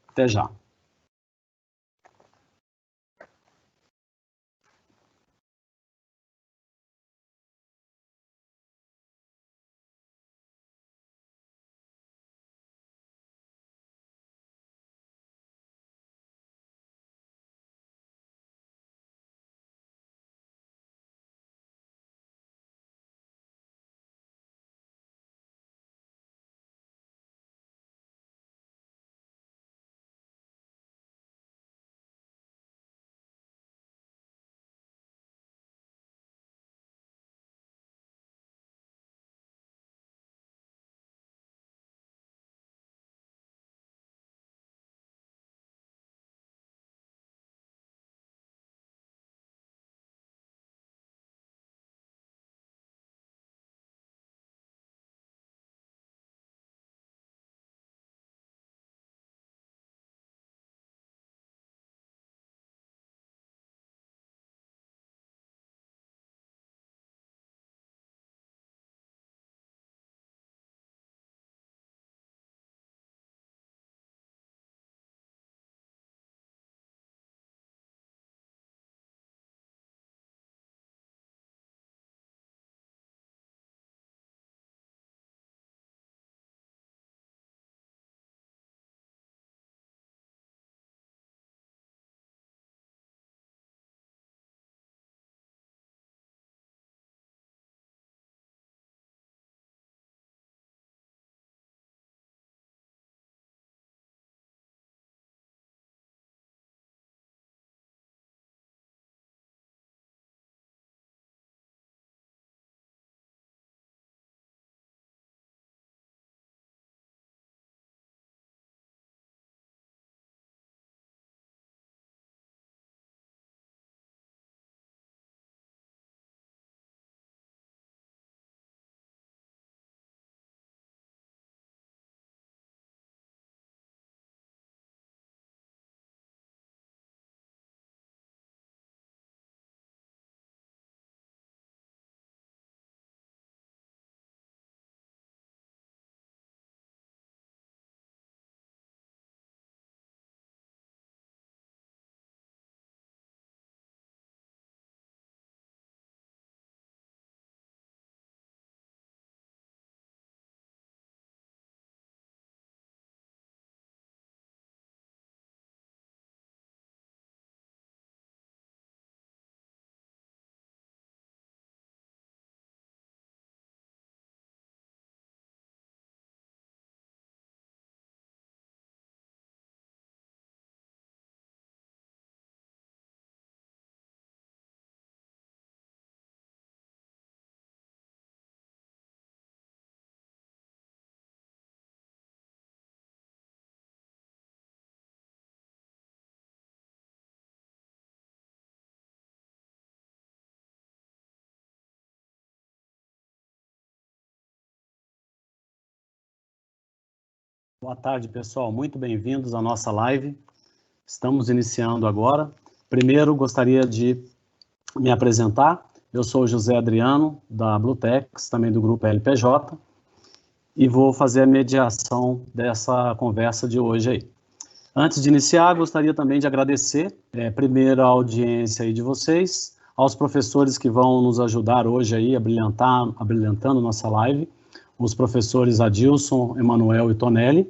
Até já. Boa tarde, pessoal. Muito bem-vindos à nossa live. Estamos iniciando agora. Primeiro, gostaria de me apresentar. Eu sou o José Adriano, da Blutex, também do grupo LPJ, e vou fazer a mediação dessa conversa de hoje aí. Antes de iniciar, gostaria também de agradecer, primeiro, a audiência aí de vocês, aos professores que vão nos ajudar hoje aí abrilhantando nossa live, os professores Adilson, Emanuel e Tonelli,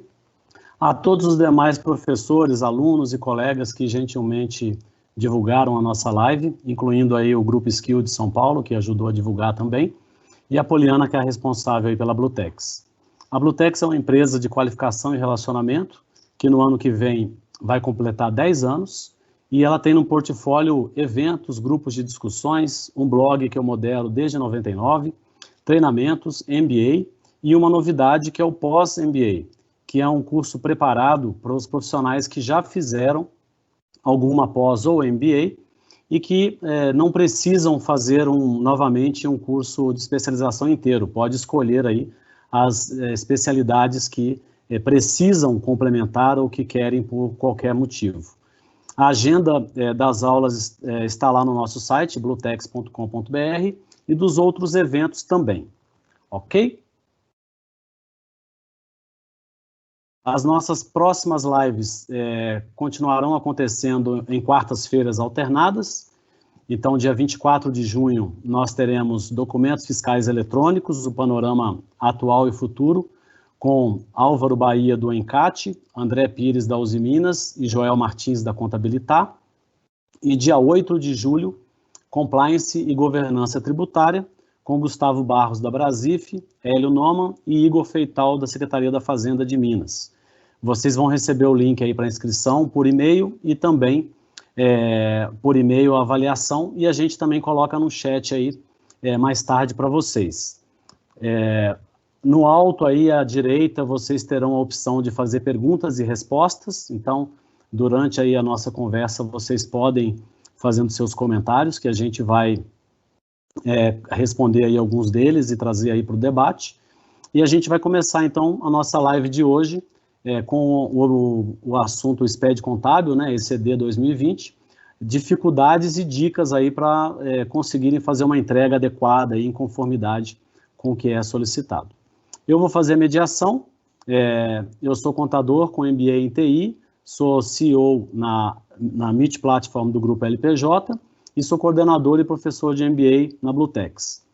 a todos os demais professores, alunos e colegas que gentilmente divulgaram a nossa live, incluindo aí o Grupo Skill de São Paulo, que ajudou a divulgar também, e a Poliana, que é a responsável aí pela Blutex. A Blutex é uma empresa de qualificação e relacionamento, que no ano que vem vai completar 10 anos, e ela tem no portfólio eventos, grupos de discussões, um blog que eu modero desde 99, treinamentos, MBA, e uma novidade que é o pós-MBA, que é um curso preparado para os profissionais que já fizeram alguma pós ou MBA e que não precisam fazer novamente um curso de especialização inteiro. Pode escolher aí as especialidades que precisam complementar ou que querem por qualquer motivo. A agenda das aulas está lá no nosso site, blutex.com.br, e dos outros eventos também, ok? As nossas próximas lives continuarão acontecendo em quartas-feiras alternadas. Então, dia 24 de junho, nós teremos documentos fiscais eletrônicos, o panorama atual e futuro, com Álvaro Bahia, do Encate, André Pires, da Uzi Minas e Joel Martins, da Contabilitar. E dia 8 de julho, Compliance e Governança Tributária, com Gustavo Barros, da Brasif, Hélio Noman e Igor Feital, da Secretaria da Fazenda de Minas. Vocês vão receber o link aí para inscrição por e-mail e também por e-mail a avaliação, e a gente também coloca no chat aí mais tarde para vocês. No alto aí à direita, vocês terão a opção de fazer perguntas e respostas. Então, durante aí a nossa conversa, vocês podem fazendo seus comentários, que a gente vai responder aí alguns deles e trazer aí para o debate. E a gente vai começar, então, a nossa live de hoje com o assunto SPED contábil, né, ECD 2020, dificuldades e dicas aí para conseguirem fazer uma entrega adequada e em conformidade com o que é solicitado. Eu vou fazer a mediação. Eu sou contador com MBA em TI, sou CEO na Meet Platform do Grupo LPJ e sou coordenador e professor de MBA na Blutex.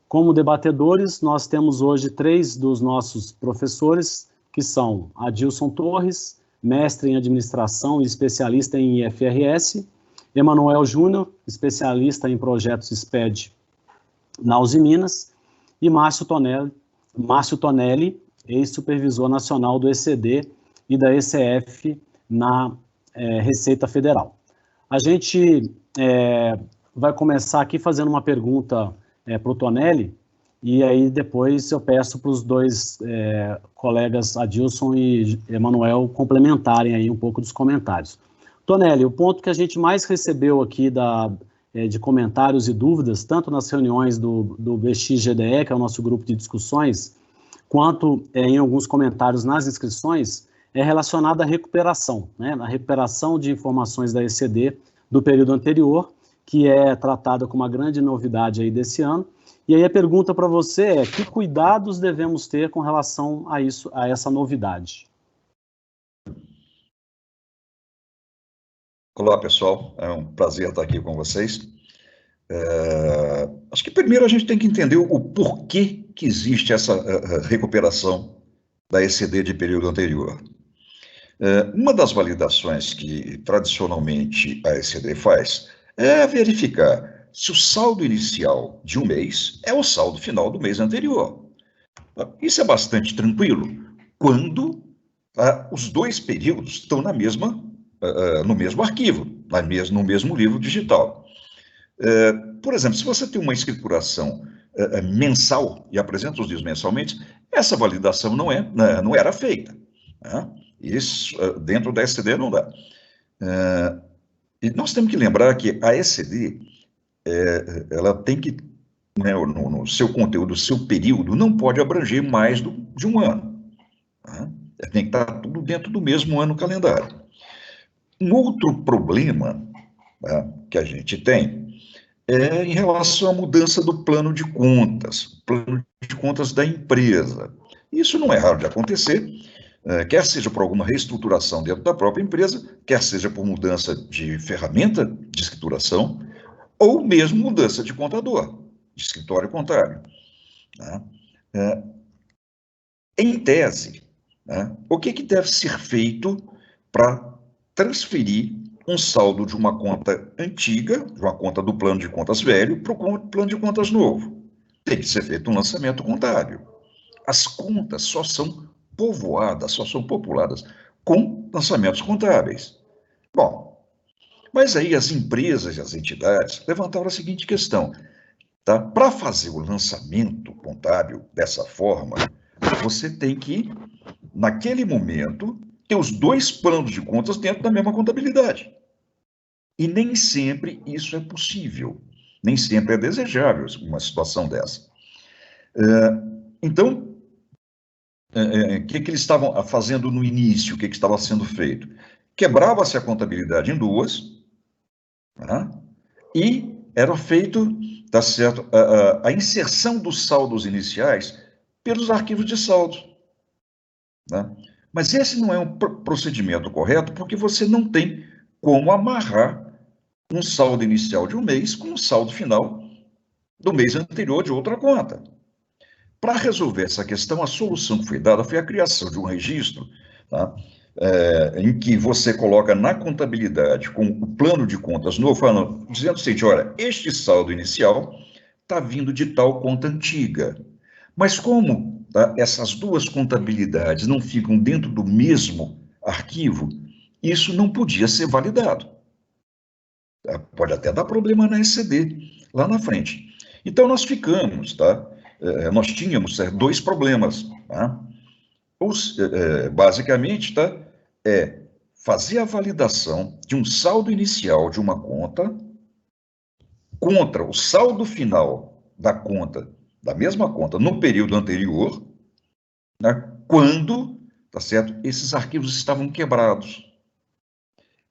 Como debatedores, nós temos hoje 3 dos nossos professores, que são Adilson Torres, mestre em administração e especialista em IFRS, Emanuel Júnior, especialista em projetos SPED na Uzi Minas, e Márcio Tonelli, ex-supervisor nacional do ECD e da ECF na Receita Federal. A gente vai começar aqui fazendo uma pergunta para o Tonelli, e aí depois eu peço para os dois colegas Adilson e Emanuel complementarem aí um pouco dos comentários. Tonelli, o ponto que a gente mais recebeu aqui de comentários e dúvidas, tanto nas reuniões do BXGDE, que é o nosso grupo de discussões, quanto em alguns comentários nas inscrições, é relacionado à recuperação, né? A recuperação de informações da ECD do período anterior, que é tratada como uma grande novidade aí desse ano. E aí a pergunta para você é: que cuidados devemos ter com relação a isso, a essa novidade? Olá, pessoal. É um prazer estar aqui com vocês. Acho que primeiro a gente tem que entender o porquê que existe essa recuperação da ECD de período anterior. Uma das validações que tradicionalmente a ECD faz é verificar se o saldo inicial de um mês é o saldo final do mês anterior. Isso é bastante tranquilo quando os dois períodos estão no mesmo arquivo, no mesmo livro digital. Por exemplo, se você tem uma escrituração mensal e apresenta os dias mensalmente, essa validação não era feita. Né? Isso, dentro da ECD, não dá. E nós temos que lembrar que a ECD, ela tem que, né, no seu conteúdo, no seu período, não pode abranger mais de um ano. Tá? Tem que estar tudo dentro do mesmo ano calendário. Um outro problema, né, que a gente tem é em relação à mudança do plano de contas da empresa. Isso não é raro de acontecer, quer seja por alguma reestruturação dentro da própria empresa, quer seja por mudança de ferramenta de escrituração, ou mesmo mudança de contador, de escritório contábil. Né? Em tese, né, o que deve ser feito para transferir um saldo de uma conta antiga, de uma conta do plano de contas velho, para o plano de contas novo? Tem que ser feito um lançamento contábil. As contas só são povoadas, só são populadas com lançamentos contábeis. Bom, mas aí as empresas e as entidades levantaram a seguinte questão: tá? Para fazer o lançamento contábil dessa forma, você tem que, naquele momento, ter os dois planos de contas dentro da mesma contabilidade. E nem sempre isso é possível, nem sempre é desejável uma situação dessa. Então, o que eles estavam fazendo no início, o que estava sendo feito? Quebrava-se a contabilidade em duas, né? E era feito, tá certo, a inserção dos saldos iniciais pelos arquivos de saldos. Né? Mas esse não é um procedimento correto, porque você não tem como amarrar um saldo inicial de um mês com um saldo final do mês anterior de outra conta. Para resolver essa questão, a solução que foi dada foi a criação de um registro, tá? Em que você coloca na contabilidade, com o plano de contas novo, dizendo o seguinte: olha, este saldo inicial está vindo de tal conta antiga. Mas como, tá, essas duas contabilidades não ficam dentro do mesmo arquivo, isso não podia ser validado. Pode até dar problema na ECD lá na frente. Então nós ficamos, tá? Nós tínhamos dois problemas, tá? Basicamente, tá? Fazer a validação de um saldo inicial de uma conta contra o saldo final da conta, da mesma conta, no período anterior, né? Quando, tá certo? Esses arquivos estavam quebrados.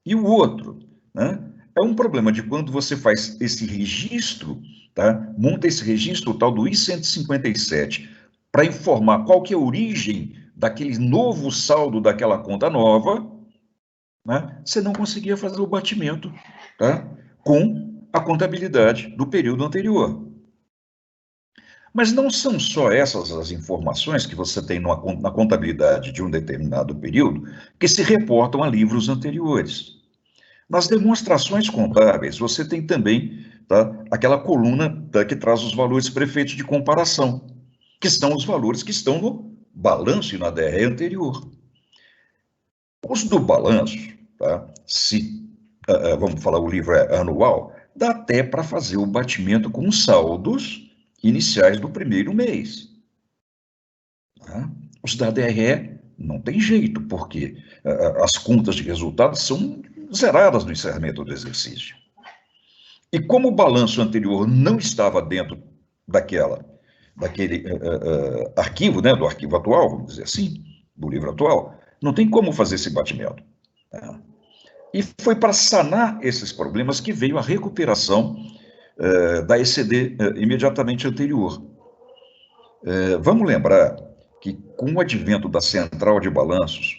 E o outro, né? É um problema de quando você faz esse registro, tá? Monta esse registro tal do I-157 para informar qual que é a origem daquele novo saldo daquela conta nova, né? Você não conseguia fazer o batimento, tá? Com a contabilidade do período anterior. Mas não são só essas as informações que você tem na contabilidade de um determinado período que se reportam a livros anteriores. Nas demonstrações contábeis, você tem também, tá, aquela coluna, tá, que traz os valores prefeitos de comparação, que são os valores que estão no balanço e na DRE anterior. Os do balanço, tá, vamos falar, o livro é anual, dá até para fazer o batimento com os saldos iniciais do primeiro mês. Tá? Os da DRE não tem jeito, porque as contas de resultados são zeradas no encerramento do exercício. E como o balanço anterior não estava dentro daquele arquivo, né, do arquivo atual, vamos dizer assim, do livro atual, não tem como fazer esse batimento. Tá? E foi para sanar esses problemas que veio a recuperação da ECD imediatamente anterior. Vamos lembrar que, com o advento da central de balanços,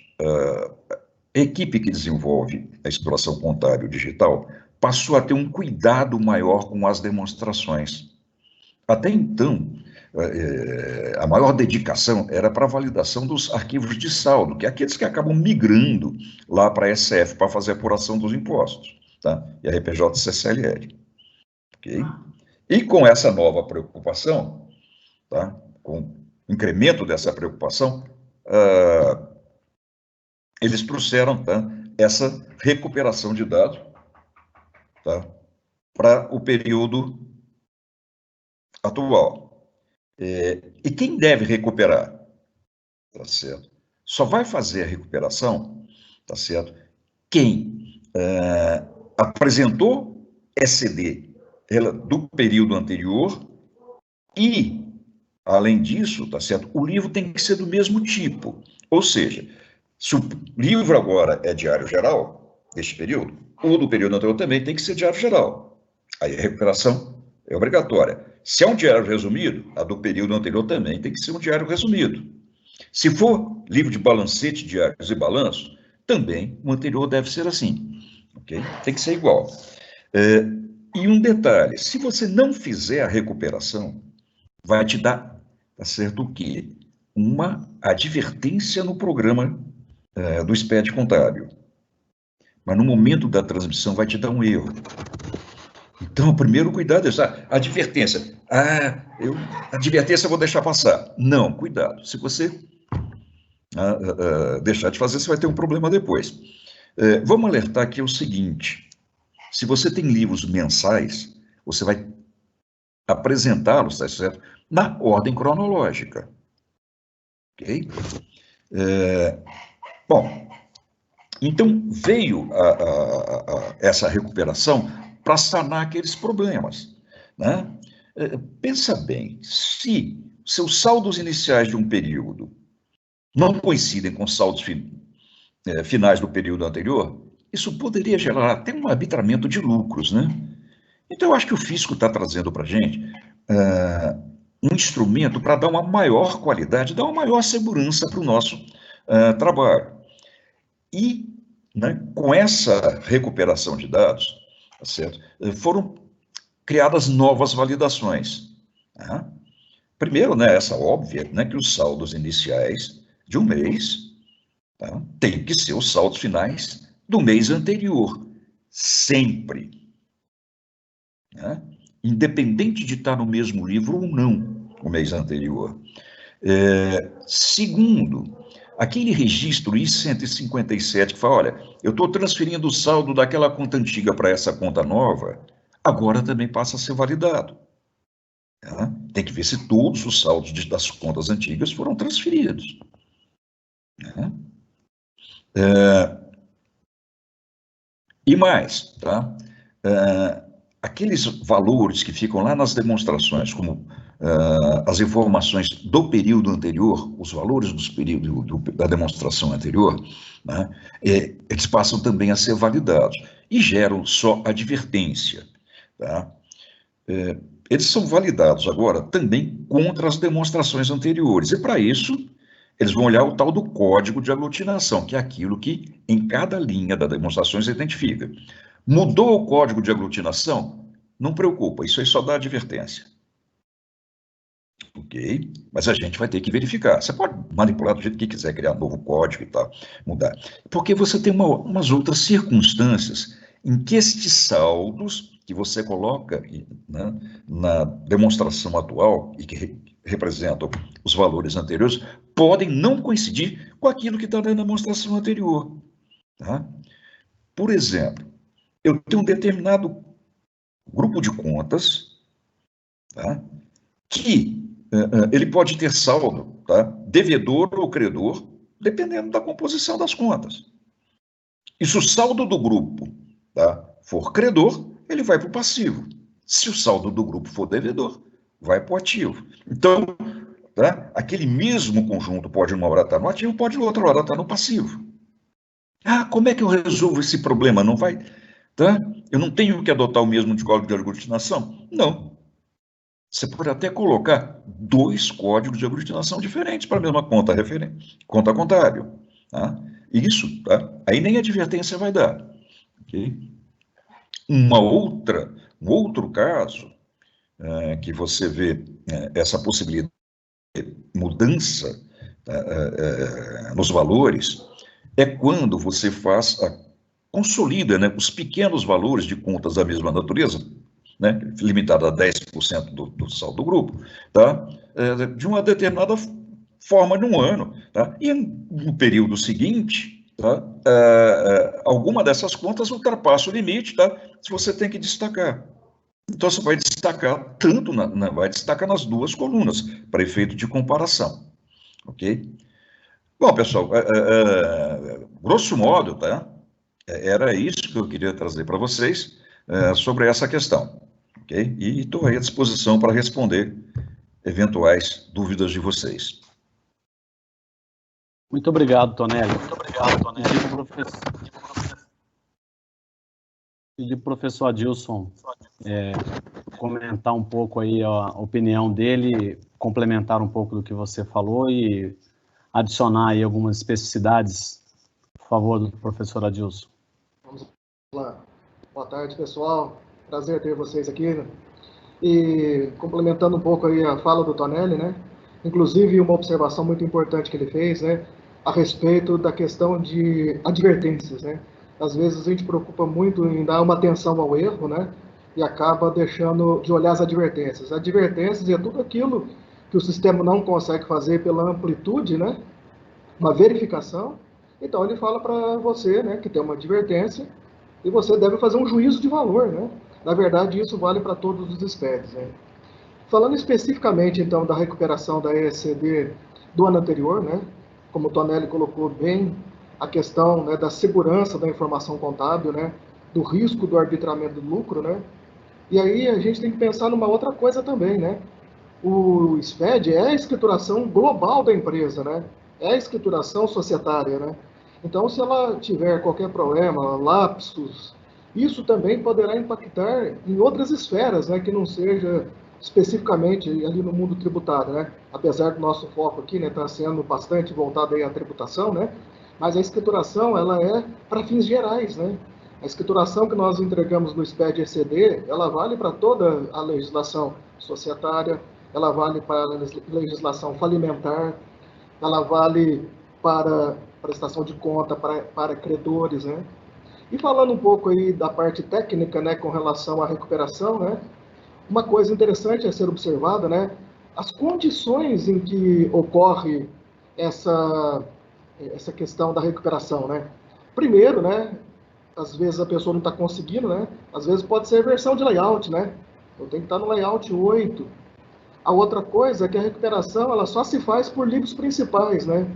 a equipe que desenvolve a exploração contábil digital passou a ter um cuidado maior com as demonstrações. Até então, a maior dedicação era para a validação dos arquivos de saldo, que é aqueles que acabam migrando lá para a SF para fazer a apuração dos impostos, tá? E a RPJ CCLL. Okay? E com essa nova preocupação, tá? Com o incremento dessa preocupação, eles trouxeram, tá, essa recuperação de dados, tá, para o período atual. E quem deve recuperar? Tá certo? Só vai fazer a recuperação, tá certo? Quem apresentou ECD do período anterior e, além disso, tá certo? O livro tem que ser do mesmo tipo. Ou seja, se o livro agora é diário geral, deste período, o do período anterior também tem que ser diário geral. Aí a recuperação é obrigatória. Se é um diário resumido, a do período anterior também tem que ser um diário resumido. Se for livro de balancete, diários e balanço, também o anterior deve ser assim. Okay? Tem que ser igual. E um detalhe, se você não fizer a recuperação, vai te dar, tá certo, o quê? Uma advertência no programa do SPED contábil. Mas no momento da transmissão vai te dar um erro. Então, o primeiro cuidado é essa advertência. Advertência eu vou deixar passar. Não, cuidado. Se você deixar de fazer, você vai ter um problema depois. Vamos alertar aqui o seguinte: se você tem livros mensais, você vai apresentá-los, tá certo? Na ordem cronológica. Ok? Bom, então veio essa recuperação para sanar aqueles problemas, né? Pensa bem, se seus saldos iniciais de um período não coincidem com os saldos finais do período anterior, isso poderia gerar até um arbitramento de lucros, né? Então, eu acho que o fisco está trazendo para a gente um instrumento para dar uma maior qualidade, dar uma maior segurança para o nosso trabalho. E, né, com essa recuperação de dados, tá certo? Foram criadas novas validações. Tá? Primeiro, né, essa óbvia, né, que os saldos iniciais de um mês, tá, tem que ser os saldos finais do mês anterior, sempre. Né? Independente de estar no mesmo livro ou não, o mês anterior. Segundo, aquele registro I-157 que fala, olha, eu estou transferindo o saldo daquela conta antiga para essa conta nova, agora também passa a ser validado. Tá? Tem que ver se todos os saldos das contas antigas foram transferidos. Tá? E mais, tá? Aqueles valores que ficam lá nas demonstrações, como as informações do período anterior, os valores dos períodos da demonstração anterior, né, eles passam também a ser validados e geram só advertência. Tá? Eles são validados agora também contra as demonstrações anteriores, e para isso eles vão olhar o tal do código de aglutinação, que é aquilo que em cada linha da demonstração se identifica. Mudou o código de aglutinação? Não preocupa, isso aí só dá advertência. Ok? Mas a gente vai ter que verificar. Você pode manipular do jeito que quiser, criar novo código e tal, mudar. Porque você tem umas outras circunstâncias em que estes saldos que você coloca, né, na demonstração atual e que representam os valores anteriores, podem não coincidir com aquilo que está na demonstração anterior. Tá? Por exemplo, eu tenho um determinado grupo de contas, tá, que ele pode ter saldo, tá, devedor ou credor, dependendo da composição das contas. E se o saldo do grupo, tá, for credor, ele vai para o passivo. Se o saldo do grupo for devedor, vai para o ativo. Então, tá, aquele mesmo conjunto pode uma hora estar no ativo, pode outra hora estar no passivo. Ah, como é que eu resolvo esse problema? Não vai... Tá? Eu não tenho que adotar o mesmo código de aglutinação? Não. Você pode até colocar 2 códigos de aglutinação diferentes para a mesma conta conta contábil. Tá? Isso, tá? Aí nem advertência vai dar. Okay? Um outro caso que você vê essa possibilidade de mudança nos valores é quando você consolida, né, os pequenos valores de contas da mesma natureza, né, limitado a 10% do saldo do grupo, tá, de uma determinada forma num ano. Tá, e no período seguinte, tá, alguma dessas contas ultrapassa o limite, tá, se você tem que destacar. Então, você vai destacar vai destacar nas duas colunas, para efeito de comparação. Ok? Bom, pessoal, grosso modo, tá? Era isso que eu queria trazer para vocês sobre essa questão. Ok? E estou aí à disposição para responder eventuais dúvidas de vocês. Muito obrigado, Tonelli. Muito obrigado, Tonelli. Pedir para o professor Adilson comentar um pouco aí a opinião dele, complementar um pouco do que você falou e adicionar aí algumas especificidades, por favor, do professor Adilson. Vamos lá. Boa tarde, pessoal. Prazer ter vocês aqui. Né? E complementando um pouco aí a fala do Tonelli, né? Inclusive uma observação muito importante que ele fez, né? A respeito da questão de advertências, né? Às vezes a gente preocupa muito em dar uma atenção ao erro, né? E acaba deixando de olhar as advertências. Advertências é tudo aquilo que o sistema não consegue fazer pela amplitude, né? Uma verificação. Então ele fala para você, né, que tem uma advertência e você deve fazer um juízo de valor, né? Na verdade, isso vale para todos os SPEDs, né? Falando especificamente, então, da recuperação da ECD do ano anterior, né? Como o Tonelli colocou bem, a questão, né, da segurança da informação contábil, né? Do risco do arbitramento do lucro, né? E aí a gente tem que pensar numa outra coisa também, né? O SPED é a escrituração global da empresa, né? É a escrituração societária, né? Então, se ela tiver qualquer problema, lapsos, isso também poderá impactar em outras esferas, né? Que não seja especificamente ali no mundo tributário, né? Apesar do nosso foco aqui, né, está sendo bastante voltado aí à tributação, né? Mas a escrituração, ela é para fins gerais, né? A escrituração que nós entregamos no SPED ECD, ela vale para toda a legislação societária, ela vale para a legislação falimentar, ela vale para prestação de conta, para credores, né? E falando um pouco aí da parte técnica, né, com relação à recuperação, né? Uma coisa interessante a ser observada, né? As condições em que ocorre essa questão da recuperação, né? Primeiro, né? Às vezes a pessoa não está conseguindo, né? Às vezes pode ser versão de layout, né? Eu tenho que estar no layout 8. A outra coisa é que a recuperação ela só se faz por livros principais, né?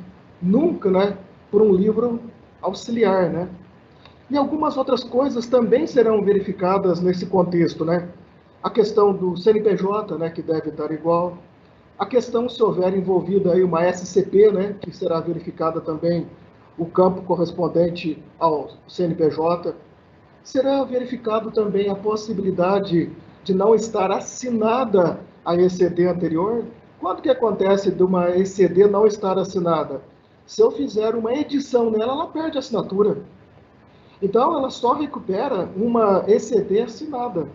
Nunca, né? Por um livro auxiliar, né? E algumas outras coisas também serão verificadas nesse contexto, né? A questão do CNPJ, né, que deve estar igual. A questão se houver envolvida aí uma SCP, né, que será verificada também o campo correspondente ao CNPJ. Será verificado também a possibilidade de não estar assinada a ECD anterior. Quando que acontece de uma ECD não estar assinada? Se eu fizer uma edição nela, ela perde a assinatura. Então, ela só recupera uma ECD assinada.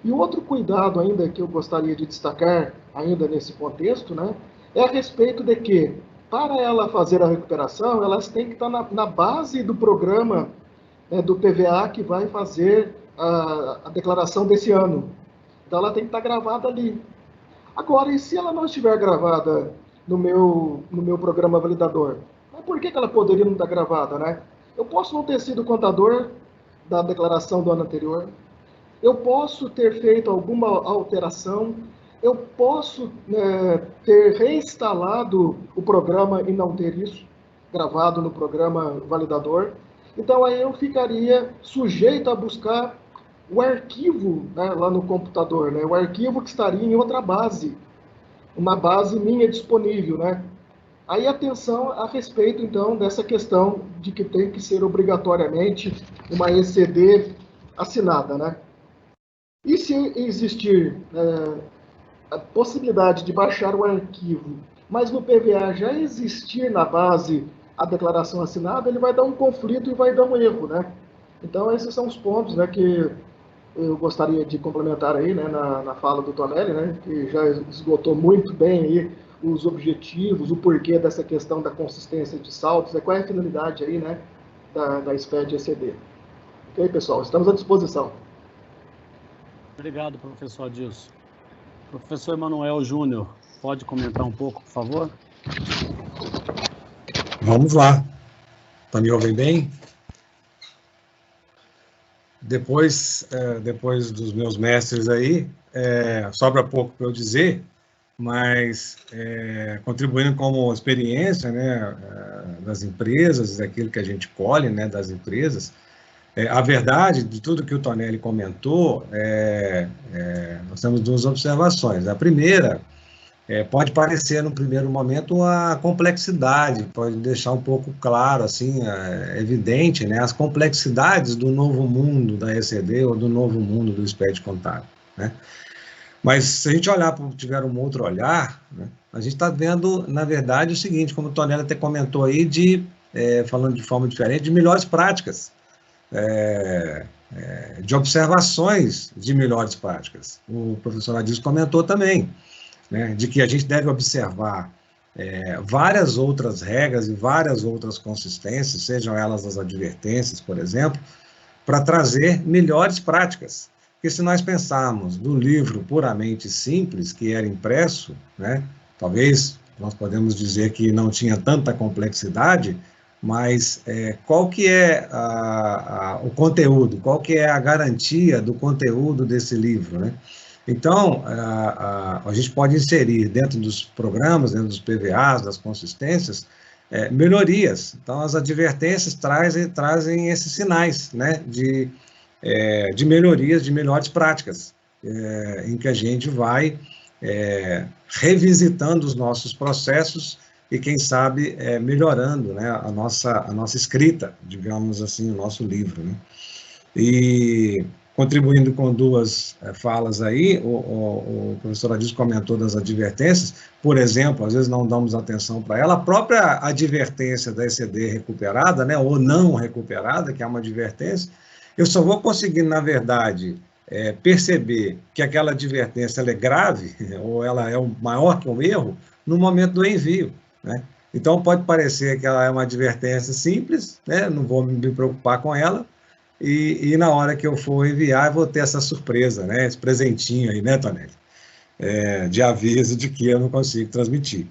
E outro cuidado ainda que eu gostaria de destacar, ainda nesse contexto, né, é a respeito de que, para ela fazer a recuperação, elas têm que estar na base do programa, né, do PVA que vai fazer a declaração desse ano. Então, ela tem que estar gravada ali. Agora, e se ela não estiver gravada no meu programa validador? Por que ela poderia não estar gravada, né? Eu posso não ter sido contador da declaração do ano anterior, eu posso ter feito alguma alteração, eu posso ter reinstalado o programa e não ter isso gravado no programa validador. Então, aí eu ficaria sujeito a buscar o arquivo, né, lá no computador, né, o arquivo que estaria em outra base, uma base minha disponível, né? Aí atenção a respeito, então, dessa questão de que tem que ser obrigatoriamente uma ECD assinada, né? E se existir a possibilidade de baixar o arquivo, mas no PVA já existir na base a declaração assinada, ele vai dar um conflito e vai dar um erro, né? Então, esses são os pontos, né, que eu gostaria de complementar aí, né, na fala do Tonelli, né, que já esgotou muito bem aí os objetivos, o porquê dessa questão da consistência de saldos, qual é a finalidade aí, né, da SPED ECD. Ok, pessoal? Estamos à disposição. Obrigado, professor Adilson. Professor Emanuel Júnior, pode comentar um pouco, por favor? Vamos lá. Tá me ouvindo bem? Depois dos meus mestres aí, sobra pouco para eu dizer, mas contribuindo como experiência, né, das empresas, daquilo que a gente colhe, né, das empresas, a verdade de tudo que o Tonelli comentou, nós temos duas observações. A primeira, pode parecer, no primeiro momento, a complexidade, pode deixar um pouco claro, assim, evidente, né, as complexidades do novo mundo da ECD ou do novo mundo do SPED contábil, né? Mas se a gente tiver um outro olhar, né, a gente está vendo, na verdade, o seguinte, como o Tonelli até comentou aí, falando de forma diferente, de melhores práticas, de observações de melhores práticas. O professor Adilson comentou também, né, de que a gente deve observar várias outras regras e várias outras consistências, sejam elas as advertências, por exemplo, para trazer melhores práticas. Porque se nós pensarmos no livro puramente simples, que era impresso, né, talvez nós podemos dizer que não tinha tanta complexidade, mas qual que é o conteúdo, qual que é a garantia do conteúdo desse livro, né? Então, a gente pode inserir dentro dos programas, dentro dos PVAs, das consistências, melhorias. Então, as advertências trazem esses sinais, né, de melhorias, de melhores práticas, em que a gente vai revisitando os nossos processos e, quem sabe, melhorando, né, a nossa escrita, digamos assim, o nosso livro, né? E contribuindo com duas falas aí, o professor Adilson comentou das advertências, por exemplo, às vezes não damos atenção para ela, a própria advertência da ECD recuperada, né, ou não recuperada, que é uma advertência, eu só vou conseguir, na verdade, perceber que aquela advertência ela é grave, ou ela é maior que um erro, no momento do envio, né? Então, pode parecer que ela é uma advertência simples, né, não vou me preocupar com ela, e na hora que eu for enviar, eu vou ter essa surpresa, né? Esse presentinho aí, né, Tonelli? De aviso de que eu não consigo transmitir.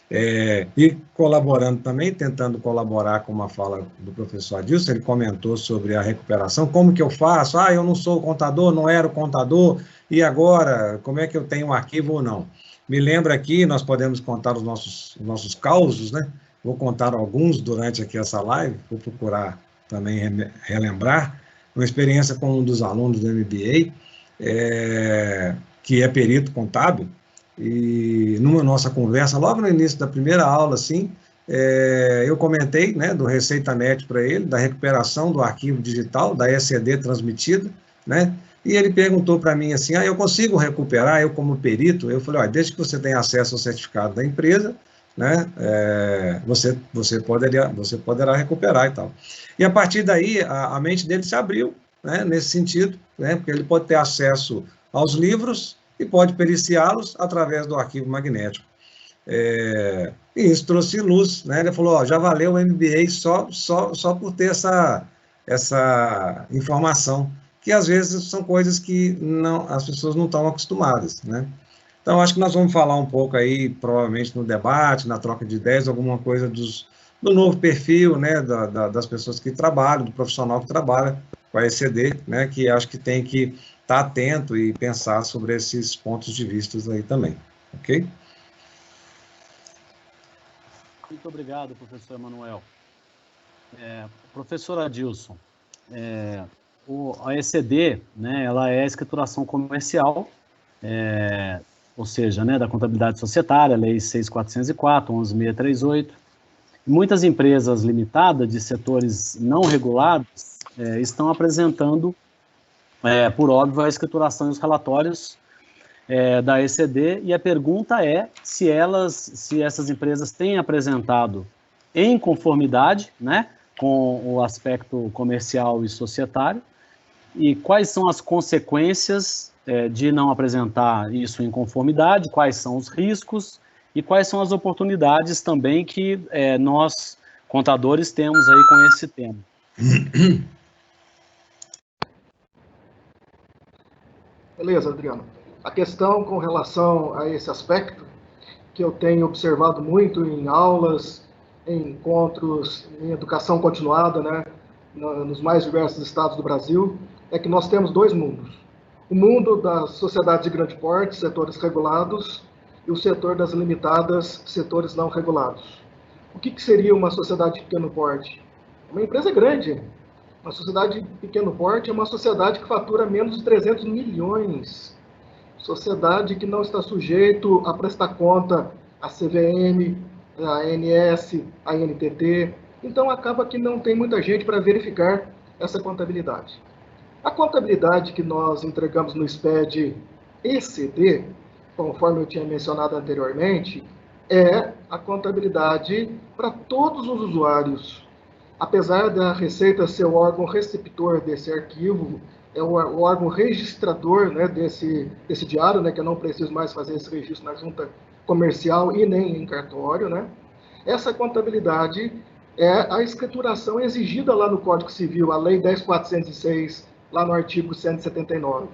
E colaborando também, tentando colaborar com uma fala do professor Adilson, ele comentou sobre a recuperação, como que eu faço? Eu não sou contador, não era o contador, e agora, como é que eu tenho um arquivo ou não? Me lembra aqui, nós podemos contar os nossos causos, né? Vou contar alguns durante aqui essa live, vou procurar também relembrar, uma experiência com um dos alunos do MBA, que é perito contábil, e numa nossa conversa, logo no início da primeira aula, assim, eu comentei, né, do ReceitaNet para ele, da recuperação do arquivo digital, da ECD transmitida, né, e ele perguntou para mim assim, eu consigo recuperar, eu como perito? Eu falei, desde que você tenha acesso ao certificado da empresa, né, você poderá recuperar e tal. E a partir daí, a mente dele se abriu, né, nesse sentido, né, porque ele pode ter acesso aos livros e pode periciá-los através do arquivo magnético. E isso trouxe luz, né, ele falou, já valeu o MBA só por ter essa informação, que às vezes são coisas que as pessoas não estão acostumadas, né. Então, acho que nós vamos falar um pouco aí, provavelmente no debate, na troca de ideias, alguma coisa do novo perfil, né, das pessoas que trabalham, do profissional que trabalha com a ECD, né, que acho que tem que estar atento e pensar sobre esses pontos de vista aí também, ok? Muito obrigado, professor Emanuel. Professor Adilson, a ECD, né, ela é a escrituração comercial, ou seja, né, da contabilidade societária, lei 6.404, 11.638. Muitas empresas limitadas de setores não regulados estão apresentando, por óbvio, a escrituração e os relatórios da ECD, e a pergunta é se essas empresas têm apresentado em conformidade, né, com o aspecto comercial e societário, e quais são as consequências de não apresentar isso em conformidade, quais são os riscos e quais são as oportunidades também que nós, contadores, temos aí com esse tema. Beleza, Adriano. A questão com relação a esse aspecto, que eu tenho observado muito em aulas, em encontros, em educação continuada, né, nos mais diversos estados do Brasil, é que nós temos dois mundos. O mundo das sociedades de grande porte, setores regulados, e o setor das limitadas, setores não regulados. O que seria uma sociedade de pequeno porte? Uma empresa grande. Uma sociedade de pequeno porte é uma sociedade que fatura menos de 300 milhões. Sociedade que não está sujeito a prestar conta à CVM, à ANS, à NTT. Então, acaba que não tem muita gente para verificar essa contabilidade. A contabilidade que nós entregamos no SPED ECD, conforme eu tinha mencionado anteriormente, é a contabilidade para todos os usuários. Apesar da Receita ser o órgão receptor desse arquivo, é o órgão registrador, né, desse diário, né, que eu não preciso mais fazer esse registro na junta comercial e nem em cartório, né? Essa contabilidade é a escrituração exigida lá no Código Civil, a Lei 10.406, lá no artigo 179.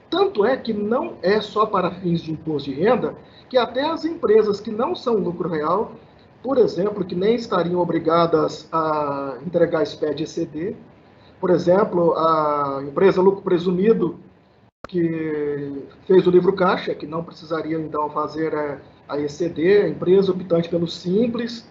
Tanto é que não é só para fins de imposto de renda, que até as empresas que não são lucro real, por exemplo, que nem estariam obrigadas a entregar SPED ECD, por exemplo, a empresa lucro presumido, que fez o livro caixa, que não precisaria então fazer a ECD, a empresa optante pelo simples,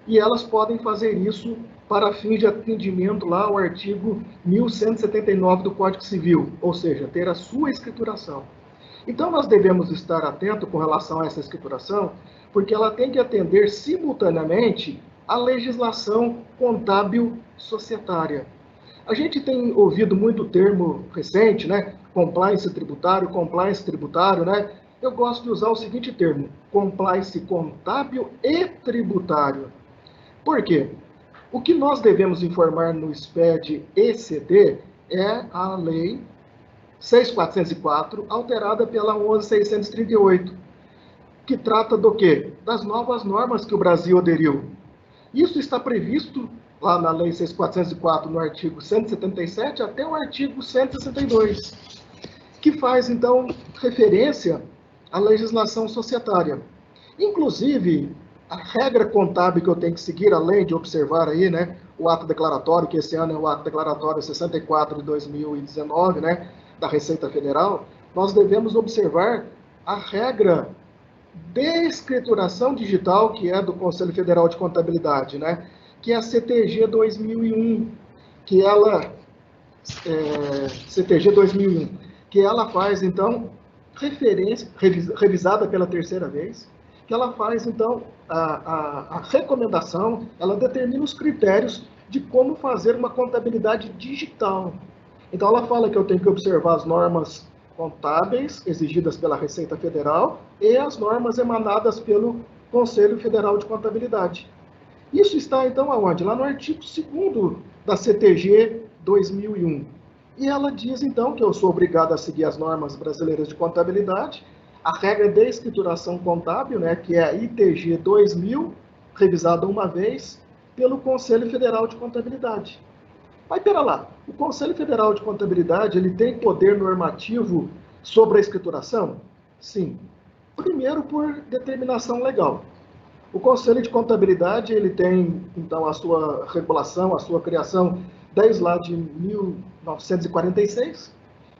e elas podem fazer isso para fins de atendimento lá ao artigo 1179 do Código Civil, ou seja, ter a sua escrituração. Então, nós devemos estar atentos com relação a essa escrituração, porque ela tem que atender simultaneamente à legislação contábil societária. A gente tem ouvido muito o termo recente, né? Compliance tributário, né? Eu gosto de usar o seguinte termo, compliance contábil e tributário. Por quê? O que nós devemos informar no SPED ECD é a Lei 6.404, alterada pela 11.638, que trata do quê? Das novas normas que o Brasil aderiu. Isso está previsto lá na Lei 6.404, no artigo 177 até o artigo 162, que faz, então, referência à legislação societária. Inclusive, a regra contábil que eu tenho que seguir, além de observar aí, né, o ato declaratório, que esse ano é o ato declaratório 64 de 2019, né, da Receita Federal, nós devemos observar a regra de escrituração digital, que é do Conselho Federal de Contabilidade, né, que é a CTG 2001, que ela CTG 2001, que ela faz, então, referência, revisada pela terceira vez, que ela faz, então, a recomendação, ela determina os critérios de como fazer uma contabilidade digital. Então, ela fala que eu tenho que observar as normas contábeis exigidas pela Receita Federal e as normas emanadas pelo Conselho Federal de Contabilidade. Isso está, então, aonde? Lá no artigo 2º da CTG 2001. E ela diz, então, que eu sou obrigado a seguir as normas brasileiras de contabilidade, a regra de escrituração contábil, né, que é a ITG 2000, revisada uma vez pelo Conselho Federal de Contabilidade. Mas, pera lá, o Conselho Federal de Contabilidade, ele tem poder normativo sobre a escrituração? Sim. Primeiro, por determinação legal. O Conselho de Contabilidade, ele tem, então, a sua regulação, a sua criação, desde lá de 1946,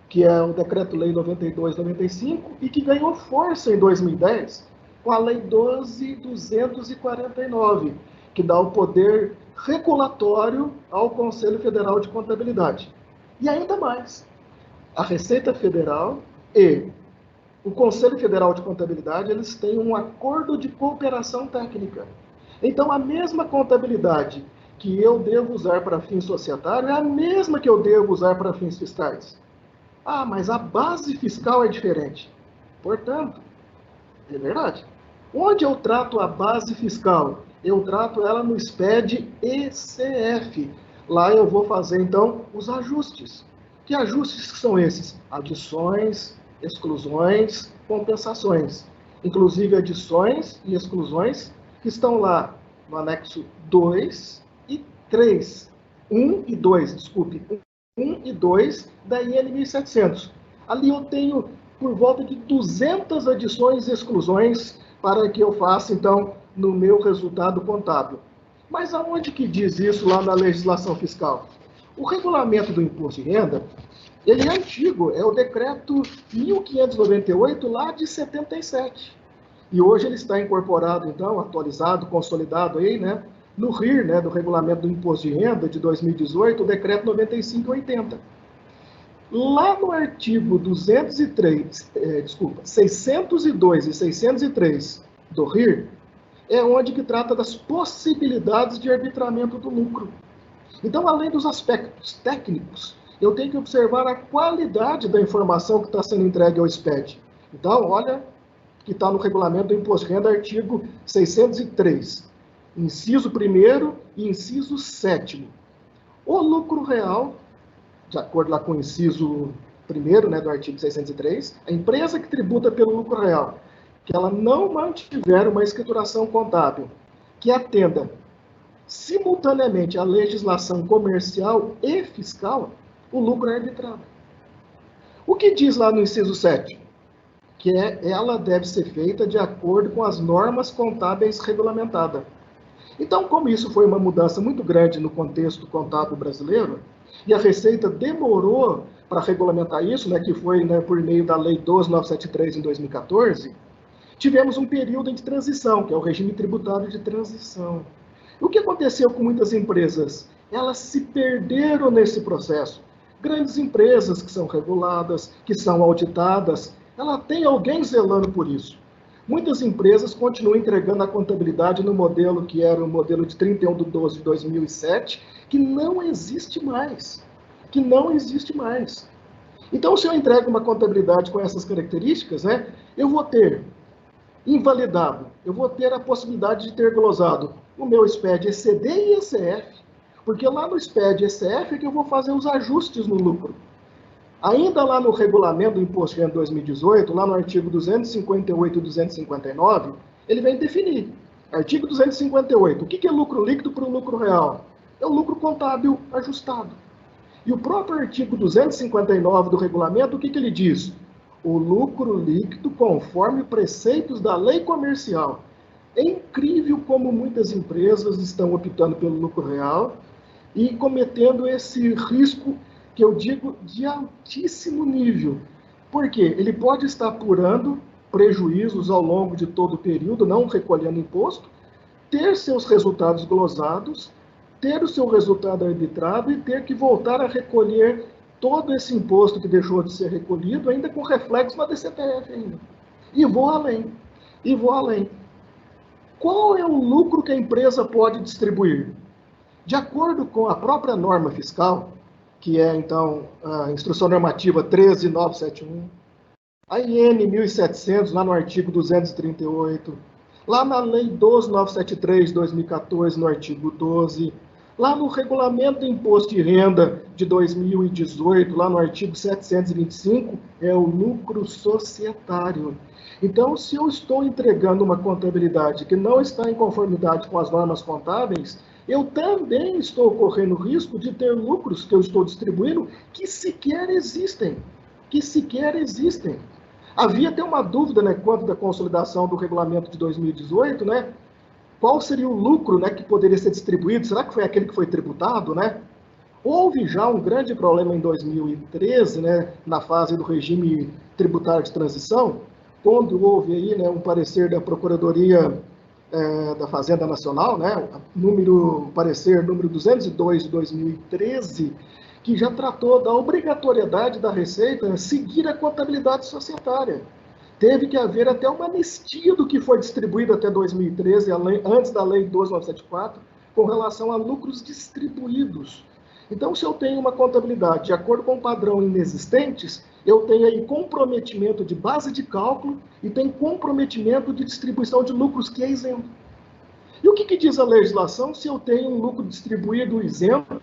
que é o Decreto-Lei 92/95, e que ganhou força em 2010 com a Lei 12.249, que dá o poder regulatório ao Conselho Federal de Contabilidade. E ainda mais, a Receita Federal e o Conselho Federal de Contabilidade, eles têm um acordo de cooperação técnica. Então, a mesma contabilidade que eu devo usar para fins societários é a mesma que eu devo usar para fins fiscais. Ah, mas a base fiscal é diferente. Portanto, é verdade. Onde eu trato a base fiscal? Eu trato ela no SPED ECF. Lá eu vou fazer, então, os ajustes. Que ajustes são esses? Adições, exclusões, compensações. Inclusive adições e exclusões que estão lá no anexo 2 e 3. 1 e 2, desculpe. 1 e 2 da IN 1700. Ali eu tenho por volta de 200 adições e exclusões para que eu faça, então, no meu resultado contábil. Mas aonde que diz isso lá na legislação fiscal? O regulamento do imposto de renda, ele é antigo, é o decreto 1598, lá de 77. E hoje ele está incorporado, então, atualizado, consolidado aí, né, no RIR, né, do Regulamento do Imposto de Renda de 2018, o decreto 95/80. Lá no artigo 602 e 603 do RIR, é onde que trata das possibilidades de arbitramento do lucro. Então, além dos aspectos técnicos, eu tenho que observar a qualidade da informação que está sendo entregue ao SPED. Então, olha que está no Regulamento do Imposto de Renda, artigo 603, inciso 1º e inciso 7º. O lucro real, de acordo lá com o inciso 1º, né, do artigo 603, a empresa que tributa pelo lucro real, que ela não mantiver uma escrituração contábil que atenda simultaneamente à legislação comercial e fiscal, o lucro é arbitrado. O que diz lá no inciso 7? Que ela deve ser feita de acordo com as normas contábeis regulamentadas. Então, como isso foi uma mudança muito grande no contexto contábil brasileiro, e a Receita demorou para regulamentar isso, né, que foi, né, por meio da Lei 12.973 em 2014, tivemos um período de transição, que é o regime tributário de transição. O que aconteceu com muitas empresas? Elas se perderam nesse processo. Grandes empresas que são reguladas, que são auditadas, ela tem alguém zelando por isso. Muitas empresas continuam entregando a contabilidade no modelo que era o modelo de 31/12/2007, que não existe mais. que não existe mais. Então, se eu entrego uma contabilidade com essas características, né, eu vou ter invalidado, eu vou ter a possibilidade de ter glosado o meu SPED ECD e ECF, porque lá no SPED ECF é que eu vou fazer os ajustes no lucro. Ainda lá no regulamento do Imposto de Renda 2018, lá no artigo 258 e 259, ele vem definir. Artigo 258, o que é lucro líquido para o lucro real? É o lucro contábil ajustado. E o próprio artigo 259 do regulamento, o que ele diz? O lucro líquido conforme preceitos da lei comercial. É incrível como muitas empresas estão optando pelo lucro real e cometendo esse risco, que eu digo, de altíssimo nível. Por quê? Ele pode estar apurando prejuízos ao longo de todo o período, não recolhendo imposto, ter seus resultados glosados, ter o seu resultado arbitrado e ter que voltar a recolher todo esse imposto que deixou de ser recolhido, ainda com reflexo na DCTF ainda. E vou além. Qual é o lucro que a empresa pode distribuir? De acordo com a própria norma fiscal, que é, então, a Instrução Normativa 13971, a IN 1700, lá no artigo 238, lá na Lei 12973, 2014, no artigo 12, lá no Regulamento do Imposto de Renda de 2018, lá no artigo 725, é o lucro societário. Então, se eu estou entregando uma contabilidade que não está em conformidade com as normas contábeis, eu também estou correndo risco de ter lucros que eu estou distribuindo que sequer existem. Havia até uma dúvida, né, quanto da consolidação do regulamento de 2018, né? Qual seria o lucro, né, que poderia ser distribuído? Será que foi aquele que foi tributado, né? Houve já um grande problema em 2013, né, na fase do regime tributário de transição, quando houve aí, né, um parecer da Procuradoria da Fazenda Nacional, né, parecer número 202 de 2013, que já tratou da obrigatoriedade da Receita seguir a contabilidade societária. Teve que haver até uma anistia do que foi distribuído até 2013, antes da Lei 12974, com relação a lucros distribuídos. Então, se eu tenho uma contabilidade de acordo com o padrão inexistentes, eu tenho aí comprometimento de base de cálculo e tem comprometimento de distribuição de lucros que é isento. E o que diz a legislação se eu tenho um lucro distribuído isento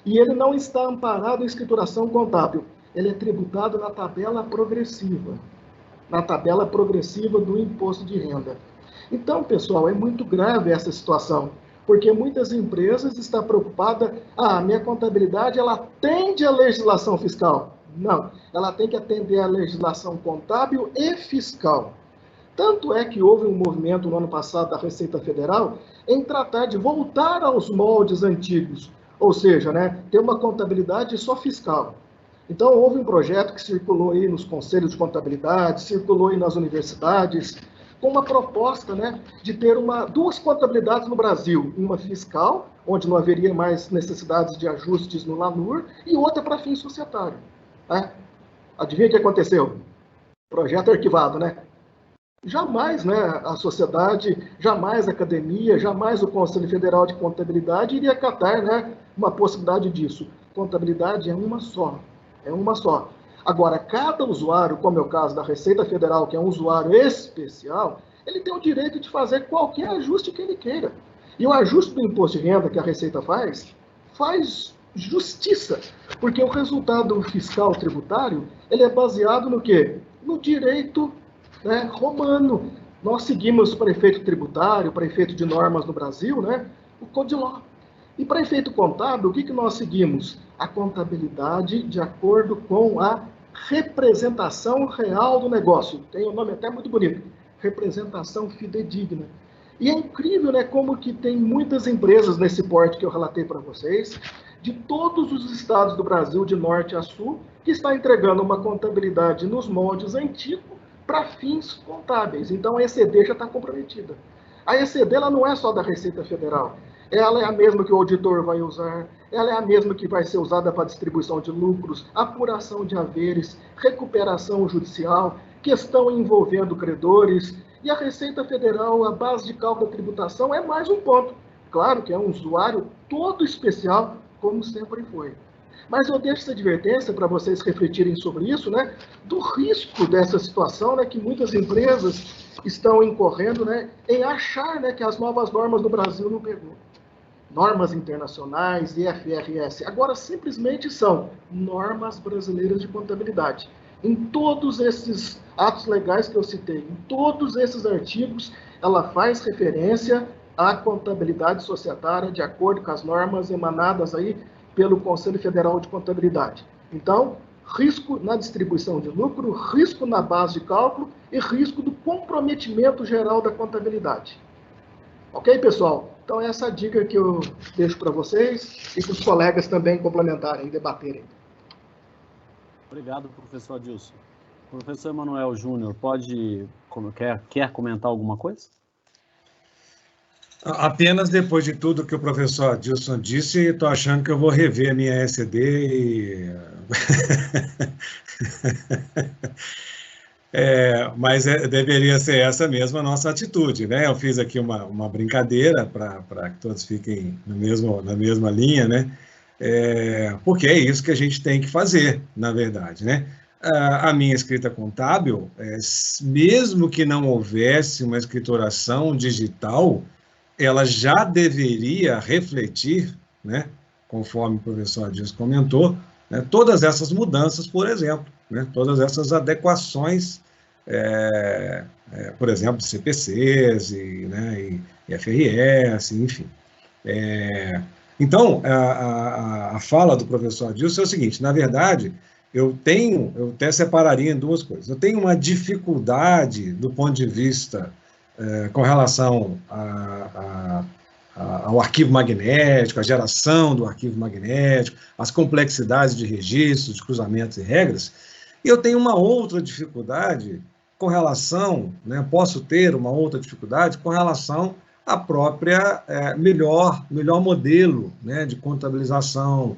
e ele não está amparado em escrituração contábil? Ele é tributado na tabela progressiva do imposto de renda. Então, pessoal, é muito grave essa situação, porque muitas empresas estão preocupadas, minha contabilidade, ela atende à legislação fiscal. Não, ela tem que atender à legislação contábil e fiscal. Tanto é que houve um movimento no ano passado da Receita Federal em tratar de voltar aos moldes antigos, ou seja, né, ter uma contabilidade só fiscal. Então, houve um projeto que circulou aí nos conselhos de contabilidade, circulou aí nas universidades, com uma proposta, né, de ter duas contabilidades no Brasil, uma fiscal, onde não haveria mais necessidades de ajustes no LANUR, e outra para fins societários. Adivinha o que aconteceu? Projeto arquivado, né? Jamais, né, a sociedade, jamais a academia, jamais o Conselho Federal de Contabilidade iria acatar, né, uma possibilidade disso. Contabilidade é uma só. Agora, cada usuário, como é o caso da Receita Federal, que é um usuário especial, ele tem o direito de fazer qualquer ajuste que ele queira. E o ajuste do imposto de renda que a Receita faz justiça, porque o resultado fiscal tributário, ele é baseado no quê? No direito, né, romano. Nós seguimos para efeito tributário, para efeito de normas no Brasil, né, o Code Law. E para efeito contábil, o que nós seguimos? A contabilidade de acordo com a representação real do negócio. Tem um nome até muito bonito, representação fidedigna. E é incrível, né, como que tem muitas empresas nesse porte que eu relatei para vocês, de todos os estados do Brasil, de norte a sul, que está entregando uma contabilidade nos moldes antigos para fins contábeis. Então, a ECD já está comprometida. A ECD ela não é só da Receita Federal. Ela é a mesma que o auditor vai usar, ela é a mesma que vai ser usada para distribuição de lucros, apuração de haveres, recuperação judicial, questão envolvendo credores. E a Receita Federal, a base de cálculo da tributação, é mais um ponto. Claro que é um usuário todo especial, como sempre foi. Mas eu deixo essa advertência para vocês refletirem sobre isso, né, do risco dessa situação, né, que muitas empresas estão incorrendo, né, em achar, né, que as novas normas do Brasil não pegou. Normas internacionais, IFRS, agora simplesmente são normas brasileiras de contabilidade. Em todos esses atos legais que eu citei, em todos esses artigos, ela faz referência à contabilidade societária de acordo com as normas emanadas aí pelo Conselho Federal de Contabilidade. Então, risco na distribuição de lucro, risco na base de cálculo e risco do comprometimento geral da contabilidade. Ok, pessoal? Então, essa é a dica que eu deixo para vocês e para os colegas também complementarem e debaterem. Obrigado, professor Adilson. Professor Emanuel Júnior, quer comentar alguma coisa? Apenas depois de tudo que o professor Adilson disse, estou achando que eu vou rever a minha ECD e... mas deveria ser essa mesma a nossa atitude, né? Eu fiz aqui uma brincadeira para que todos fiquem na mesma linha, né? Porque é isso que a gente tem que fazer, na verdade, né? A minha escrita contábil, mesmo que não houvesse uma escrituração digital, ela já deveria refletir, né, conforme o professor Adilson comentou, né, todas essas mudanças, por exemplo, né, todas essas adequações, por exemplo, de CPCs e FRS, enfim. Então, a fala do professor Adilson é o seguinte, na verdade, eu até separaria em duas coisas. Eu tenho uma dificuldade do ponto de vista com relação ao arquivo magnético, a geração do arquivo magnético, as complexidades de registros, de cruzamentos e regras, e eu tenho uma outra dificuldade com relação, né, posso ter uma outra dificuldade com relação à própria melhor modelo, né, de contabilização,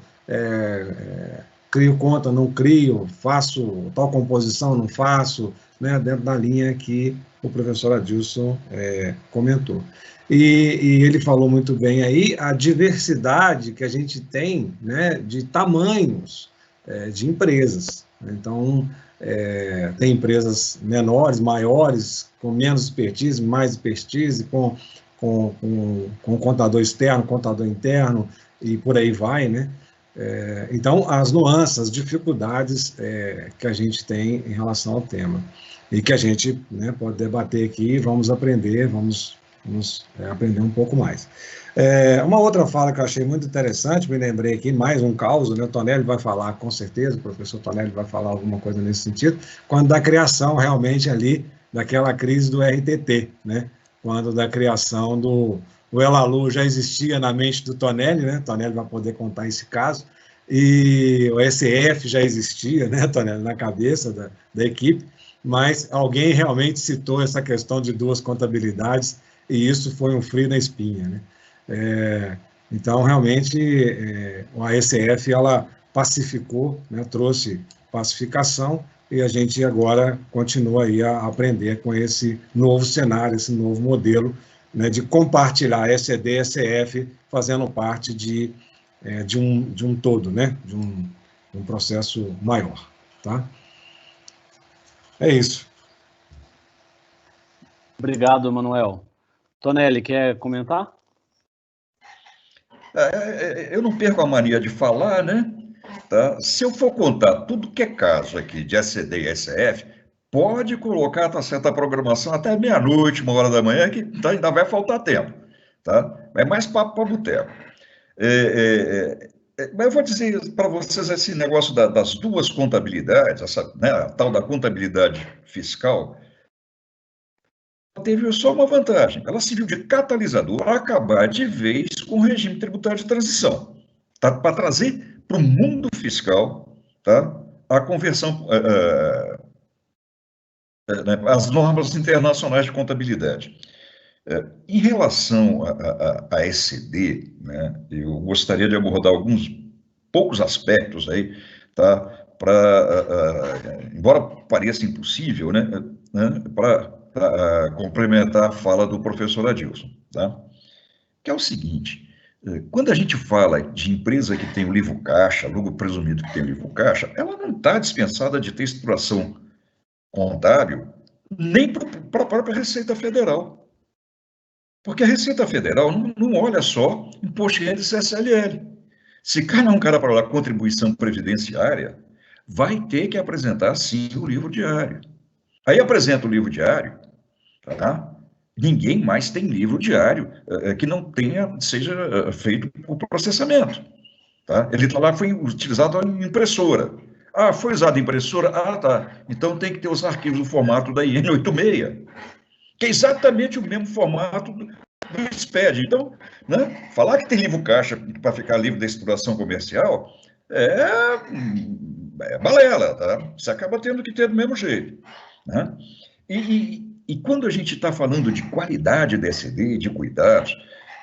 crio conta, não crio, faço tal composição, não faço, né, dentro da linha que o professor Adilson comentou. E ele falou muito bem aí a diversidade que a gente tem, né, de tamanhos de empresas. Então, tem empresas menores, maiores, com menos expertise, mais expertise, com contador externo, contador interno, e por aí vai, né? Então, as nuances, as dificuldades que a gente tem em relação ao tema, e que a gente, né, pode debater aqui, vamos aprender, vamos aprender um pouco mais. Uma outra fala que eu achei muito interessante, me lembrei aqui, mais um caso, né, o Tonelli vai falar, com certeza, o professor Tonelli vai falar alguma coisa nesse sentido, quando da criação realmente ali, daquela crise do RTT, né, quando da criação o Elalu já existia na mente do Tonelli, né, Tonelli vai poder contar esse caso, e o SF já existia, né, Tonelli, na cabeça da equipe, mas alguém realmente citou essa questão de duas contabilidades, e isso foi um frio na espinha, né? Então, realmente, a AECF, ela pacificou, né, trouxe pacificação, e a gente agora continua aí a aprender com esse novo cenário, esse novo modelo, né, de compartilhar ECD e ECF, fazendo parte de um todo, né, de um processo maior, tá? É isso. Obrigado, Emanuel. Tonelli, quer comentar? Eu não perco a mania de falar, né? Tá? Se eu for contar tudo que é caso aqui de ECD e ECF, pode colocar tá, certa programação até meia-noite, 1h da manhã, que ainda vai faltar tempo. Tá? É mais papo para boteco. Mas eu vou dizer para vocês esse negócio das duas contabilidades, né, a tal da contabilidade fiscal, teve só uma vantagem, ela serviu de catalisador para acabar de vez com o regime tributário de transição, tá? Para trazer para o mundo fiscal, tá? A conversão, as normas internacionais de contabilidade. Em relação a ECD, né, eu gostaria de abordar alguns poucos aspectos aí, tá? Embora pareça impossível, né, para complementar a fala do professor Adilson, tá? Que é o seguinte, Quando a gente fala de empresa que tem o livro caixa, lucro presumido que tem o livro caixa, ela não está dispensada de ter estruturação contábil, nem para a própria Receita Federal. Porque a Receita Federal não olha só imposto de renda e CSLL. Se cai um cara para lá contribuição previdenciária, vai ter que apresentar, sim, o livro diário. Aí apresenta o livro diário, tá? Ninguém mais tem livro diário que não seja feito por processamento. Tá? Ele está lá, foi utilizado em impressora. Ah, foi usado em impressora? Ah, tá. Então tem que ter os arquivos no formato da IN 86, que é exatamente o mesmo formato do SPED. Então, né, falar que tem livro caixa para ficar livre da estruturação comercial é balela, tá? Você acaba tendo que ter do mesmo jeito. Né? E quando a gente está falando de qualidade da ECD, de cuidados,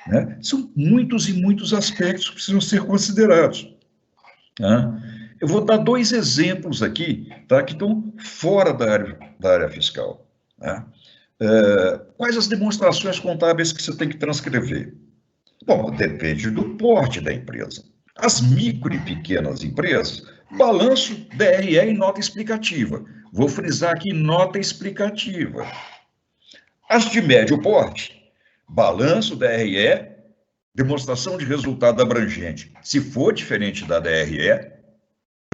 né, são muitos e muitos aspectos que precisam ser considerados. Tá? Eu vou dar 2 exemplos aqui, tá, que estão fora da área fiscal. Tá? Quais as demonstrações contábeis que você tem que transcrever? Bom, depende do porte da empresa. As micro e pequenas empresas, balanço, DRE e nota explicativa. Vou frisar aqui, nota explicativa. As de médio porte, balanço, DRE, demonstração de resultado abrangente. Se for diferente da DRE,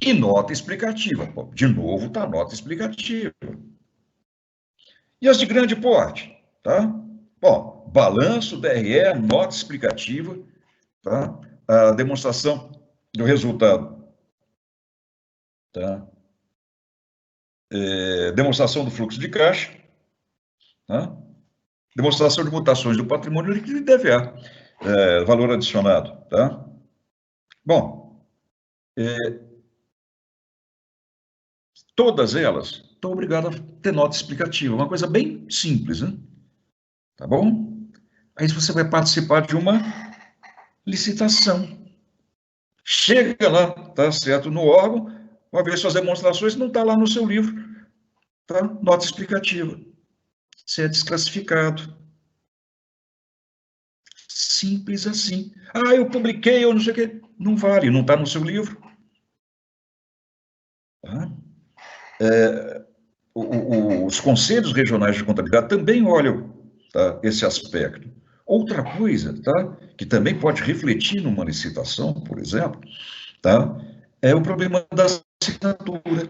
e nota explicativa. De novo, está a nota explicativa. E as de grande porte, tá? Bom, balanço, DRE, nota explicativa, tá? A demonstração do resultado, tá? Demonstração do fluxo de caixa, tá? Demonstração de mutações do patrimônio líquido e DVA, valor adicionado, tá? Bom, todas elas estão obrigadas a ter nota explicativa, uma coisa bem simples, né? Tá bom? Aí você vai participar de uma licitação. Chega lá, tá certo, no órgão, vai ver suas demonstrações, não está lá no seu livro, tá? Nota explicativa. Você é desclassificado. Simples assim. Ah, eu publiquei, eu não sei o quê. Não vale, não está no seu livro. Tá? Os conselhos regionais de contabilidade também olham, tá, esse aspecto. Outra coisa, tá, que também pode refletir numa licitação, por exemplo, tá, é o problema da assinatura.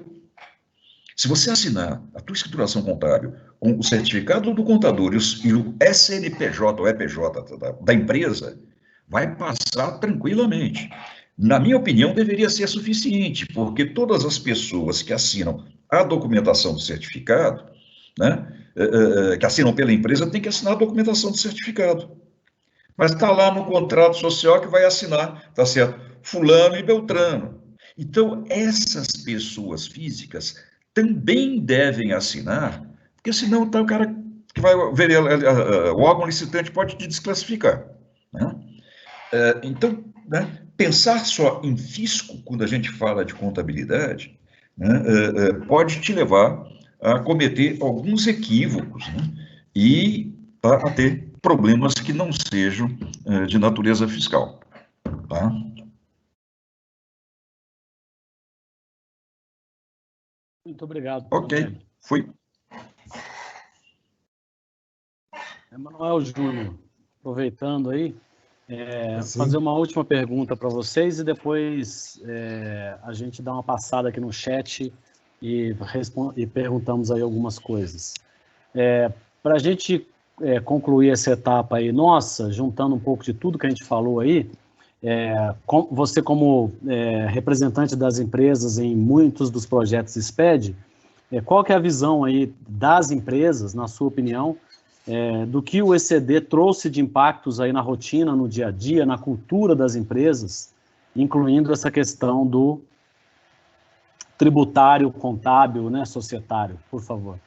Se você assinar a tua escrituração contábil com o certificado do contador e o SNPJ ou EPJ da empresa, vai passar tranquilamente. Na minha opinião, deveria ser suficiente, porque todas as pessoas que assinam a documentação do certificado, né, que assinam pela empresa, têm que assinar a documentação do certificado. Mas está lá no contrato social que vai assinar, tá certo? Fulano e Beltrano. Então, essas pessoas físicas também devem assinar, porque senão tá, o cara que vai ver o órgão licitante pode te desclassificar. Né? Então, né, pensar só em fisco, quando a gente fala de contabilidade, né, pode te levar a cometer alguns equívocos, né, e a ter problemas que não sejam de natureza fiscal. Tá? Muito obrigado. Ok, foi. Emanuel Júnior, aproveitando aí, fazer uma última pergunta para vocês e depois a gente dá uma passada aqui no chat e perguntamos aí algumas coisas. Para a gente concluir essa etapa aí nossa, juntando um pouco de tudo que a gente falou aí, você como representante das empresas em muitos dos projetos SPED, qual que é a visão aí das empresas, na sua opinião, do que o ECD trouxe de impactos aí na rotina, no dia a dia, na cultura das empresas, incluindo essa questão do tributário, contábil, né, societário, por favor.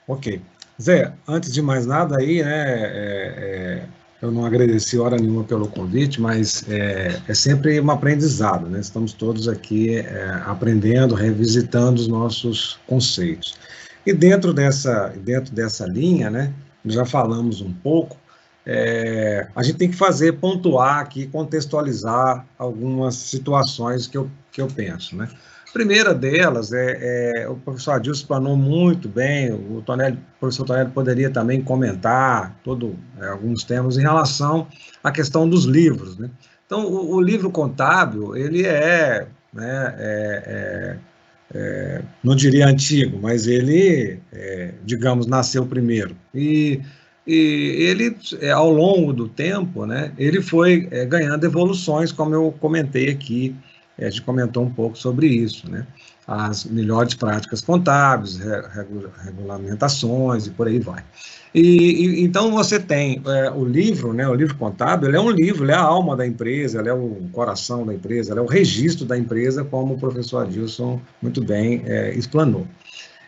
Ok. Zé, antes de mais nada aí, né, eu não agradeci hora nenhuma pelo convite, mas é sempre um aprendizado, né? Estamos todos aqui aprendendo, revisitando os nossos conceitos. E dentro dessa linha, né, já falamos um pouco, a gente tem que pontuar aqui, contextualizar algumas situações que eu penso, né? A primeira delas o professor Adilson explanou muito bem, o professor Tonelli poderia também comentar alguns temas em relação à questão dos livros, né? Então, o livro contábil, ele não diria antigo, mas ele, digamos, nasceu primeiro. E ele, ao longo do tempo, né, ele foi ganhando evoluções, como eu comentei aqui, a gente comentou um pouco sobre isso, né? As melhores práticas contábeis, regulamentações e por aí vai. Então você tem o livro, né? O livro contábil, ele é um livro, ele é a alma da empresa, ele é o coração da empresa, ele é o registro da empresa, como o professor Adilson muito bem explanou.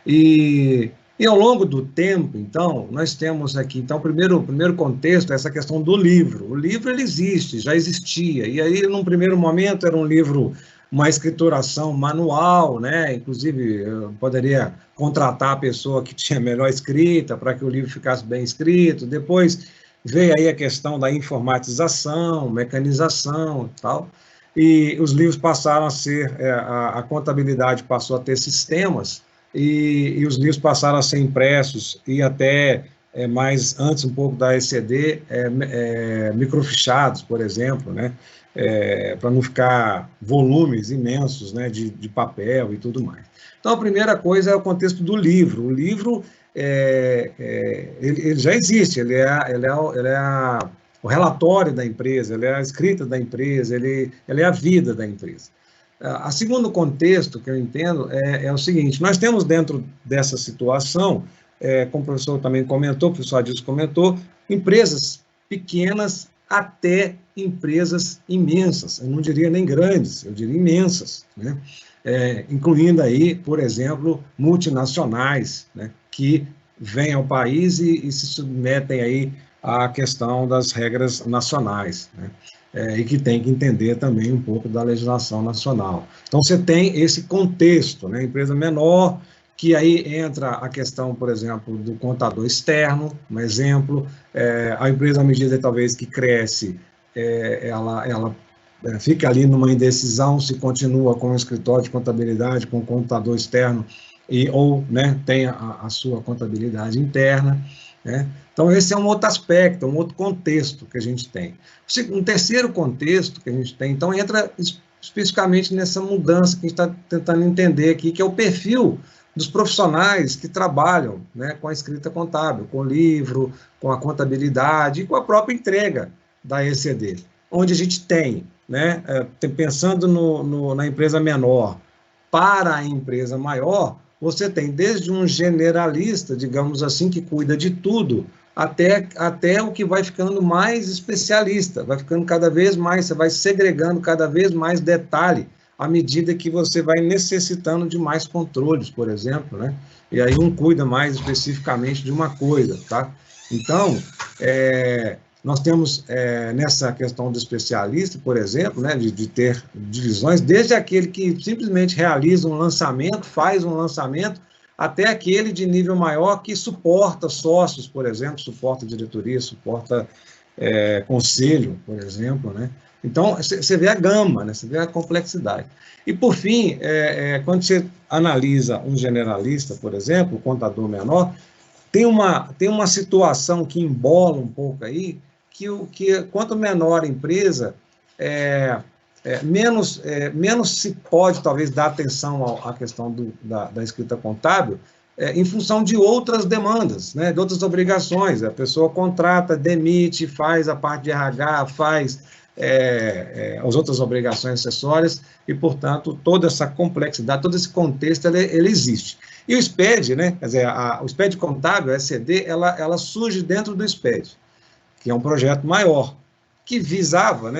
E ao longo do tempo, então, nós temos aqui, então, o primeiro contexto é essa questão do livro. O livro, ele existe, já existia, e aí, num primeiro momento, era um livro, uma escrituração manual, né? Inclusive, eu poderia contratar a pessoa que tinha melhor escrita para que o livro ficasse bem escrito. Depois veio aí a questão da informatização, mecanização e tal, e os livros passaram a ser, a contabilidade passou a ter sistemas, e os livros passaram a ser impressos, e até mais antes um pouco da ECD, microfichados, por exemplo, né? Para não ficar volumes imensos, né, de papel e tudo mais. Então, a primeira coisa é o contexto do livro. O livro, ele já existe, ele é o relatório da empresa, ele é a escrita da empresa, ele é a vida da empresa. O segundo contexto que eu entendo é o seguinte: nós temos dentro dessa situação, como o professor também comentou, o professor Adilson comentou, empresas pequenas até empresas imensas, eu não diria nem grandes, eu diria imensas, né? Incluindo aí, por exemplo, multinacionais, né, que vêm ao país e se submetem aí à questão das regras nacionais, né? E que tem que entender também um pouco da legislação nacional. Então, você tem esse contexto, né? Empresa menor, que aí entra a questão, por exemplo, do contador externo, um exemplo, a empresa, à medida talvez que cresce, ela fica ali numa indecisão se continua com o escritório de contabilidade, com o contador externo, ou, né, tem a sua contabilidade interna, né? Então, esse é um outro aspecto, um outro contexto que a gente tem. Um terceiro contexto que a gente tem, então, entra especificamente nessa mudança que a gente está tentando entender aqui, que é o perfil dos profissionais que trabalham, né, com a escrita contábil, com o livro, com a contabilidade e com a própria entrega da ECD, onde a gente tem, né, pensando na empresa menor para a empresa maior, você tem desde um generalista, digamos assim, que cuida de tudo, até o que vai ficando mais especialista, vai ficando cada vez mais, você vai segregando cada vez mais detalhe, à medida que você vai necessitando de mais controles, por exemplo, né? E aí um cuida mais especificamente de uma coisa, tá? Então, nós temos nessa questão do especialista, por exemplo, né, de ter divisões, desde aquele que simplesmente realiza um lançamento, faz um lançamento, até aquele de nível maior que suporta sócios, por exemplo, suporta diretoria, suporta conselho, por exemplo, né? Então, você vê a gama, né? Você vê a complexidade. E, por fim, quando você analisa um generalista, por exemplo, o contador menor, tem uma situação que embola um pouco aí, que quanto menor a empresa, menos se pode, talvez, dar atenção à questão da escrita contábil, em função de outras demandas, né, de outras obrigações. A pessoa contrata, demite, faz a parte de RH, faz as outras obrigações acessórias, e, portanto, toda essa complexidade, todo esse contexto, ele existe. E o SPED, né, quer dizer, o SPED contábil, a ECD, ela surge dentro do SPED, que é um projeto maior, que visava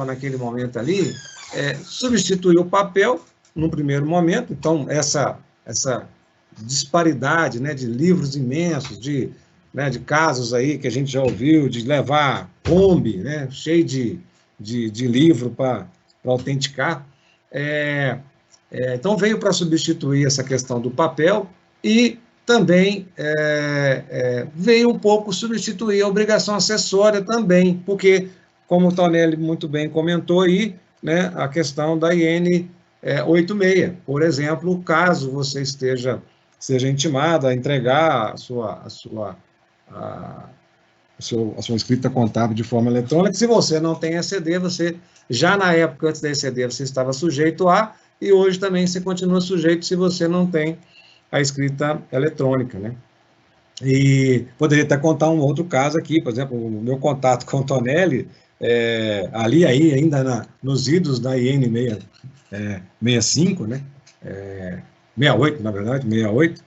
naquele momento ali, substituir o papel, no primeiro momento. Então, essa disparidade, né, de livros imensos, de casos aí que a gente já ouviu, de levar Kombi, né, cheio de livro para autenticar. Então, veio para substituir essa questão do papel, e também veio um pouco substituir a obrigação acessória também, porque, como o Tonelli muito bem comentou aí, né, a questão da IN 86, por exemplo, caso você seja intimado a entregar a sua escrita contábil de forma eletrônica, se você não tem ECD, você, já na época antes da ECD, você estava sujeito a, e hoje também você continua sujeito se você não tem a escrita eletrônica, né? E poderia até contar um outro caso aqui, por exemplo, o meu contato com o Tonelli, ali aí, ainda nos idos da IN 65, né? 68, na verdade, 68,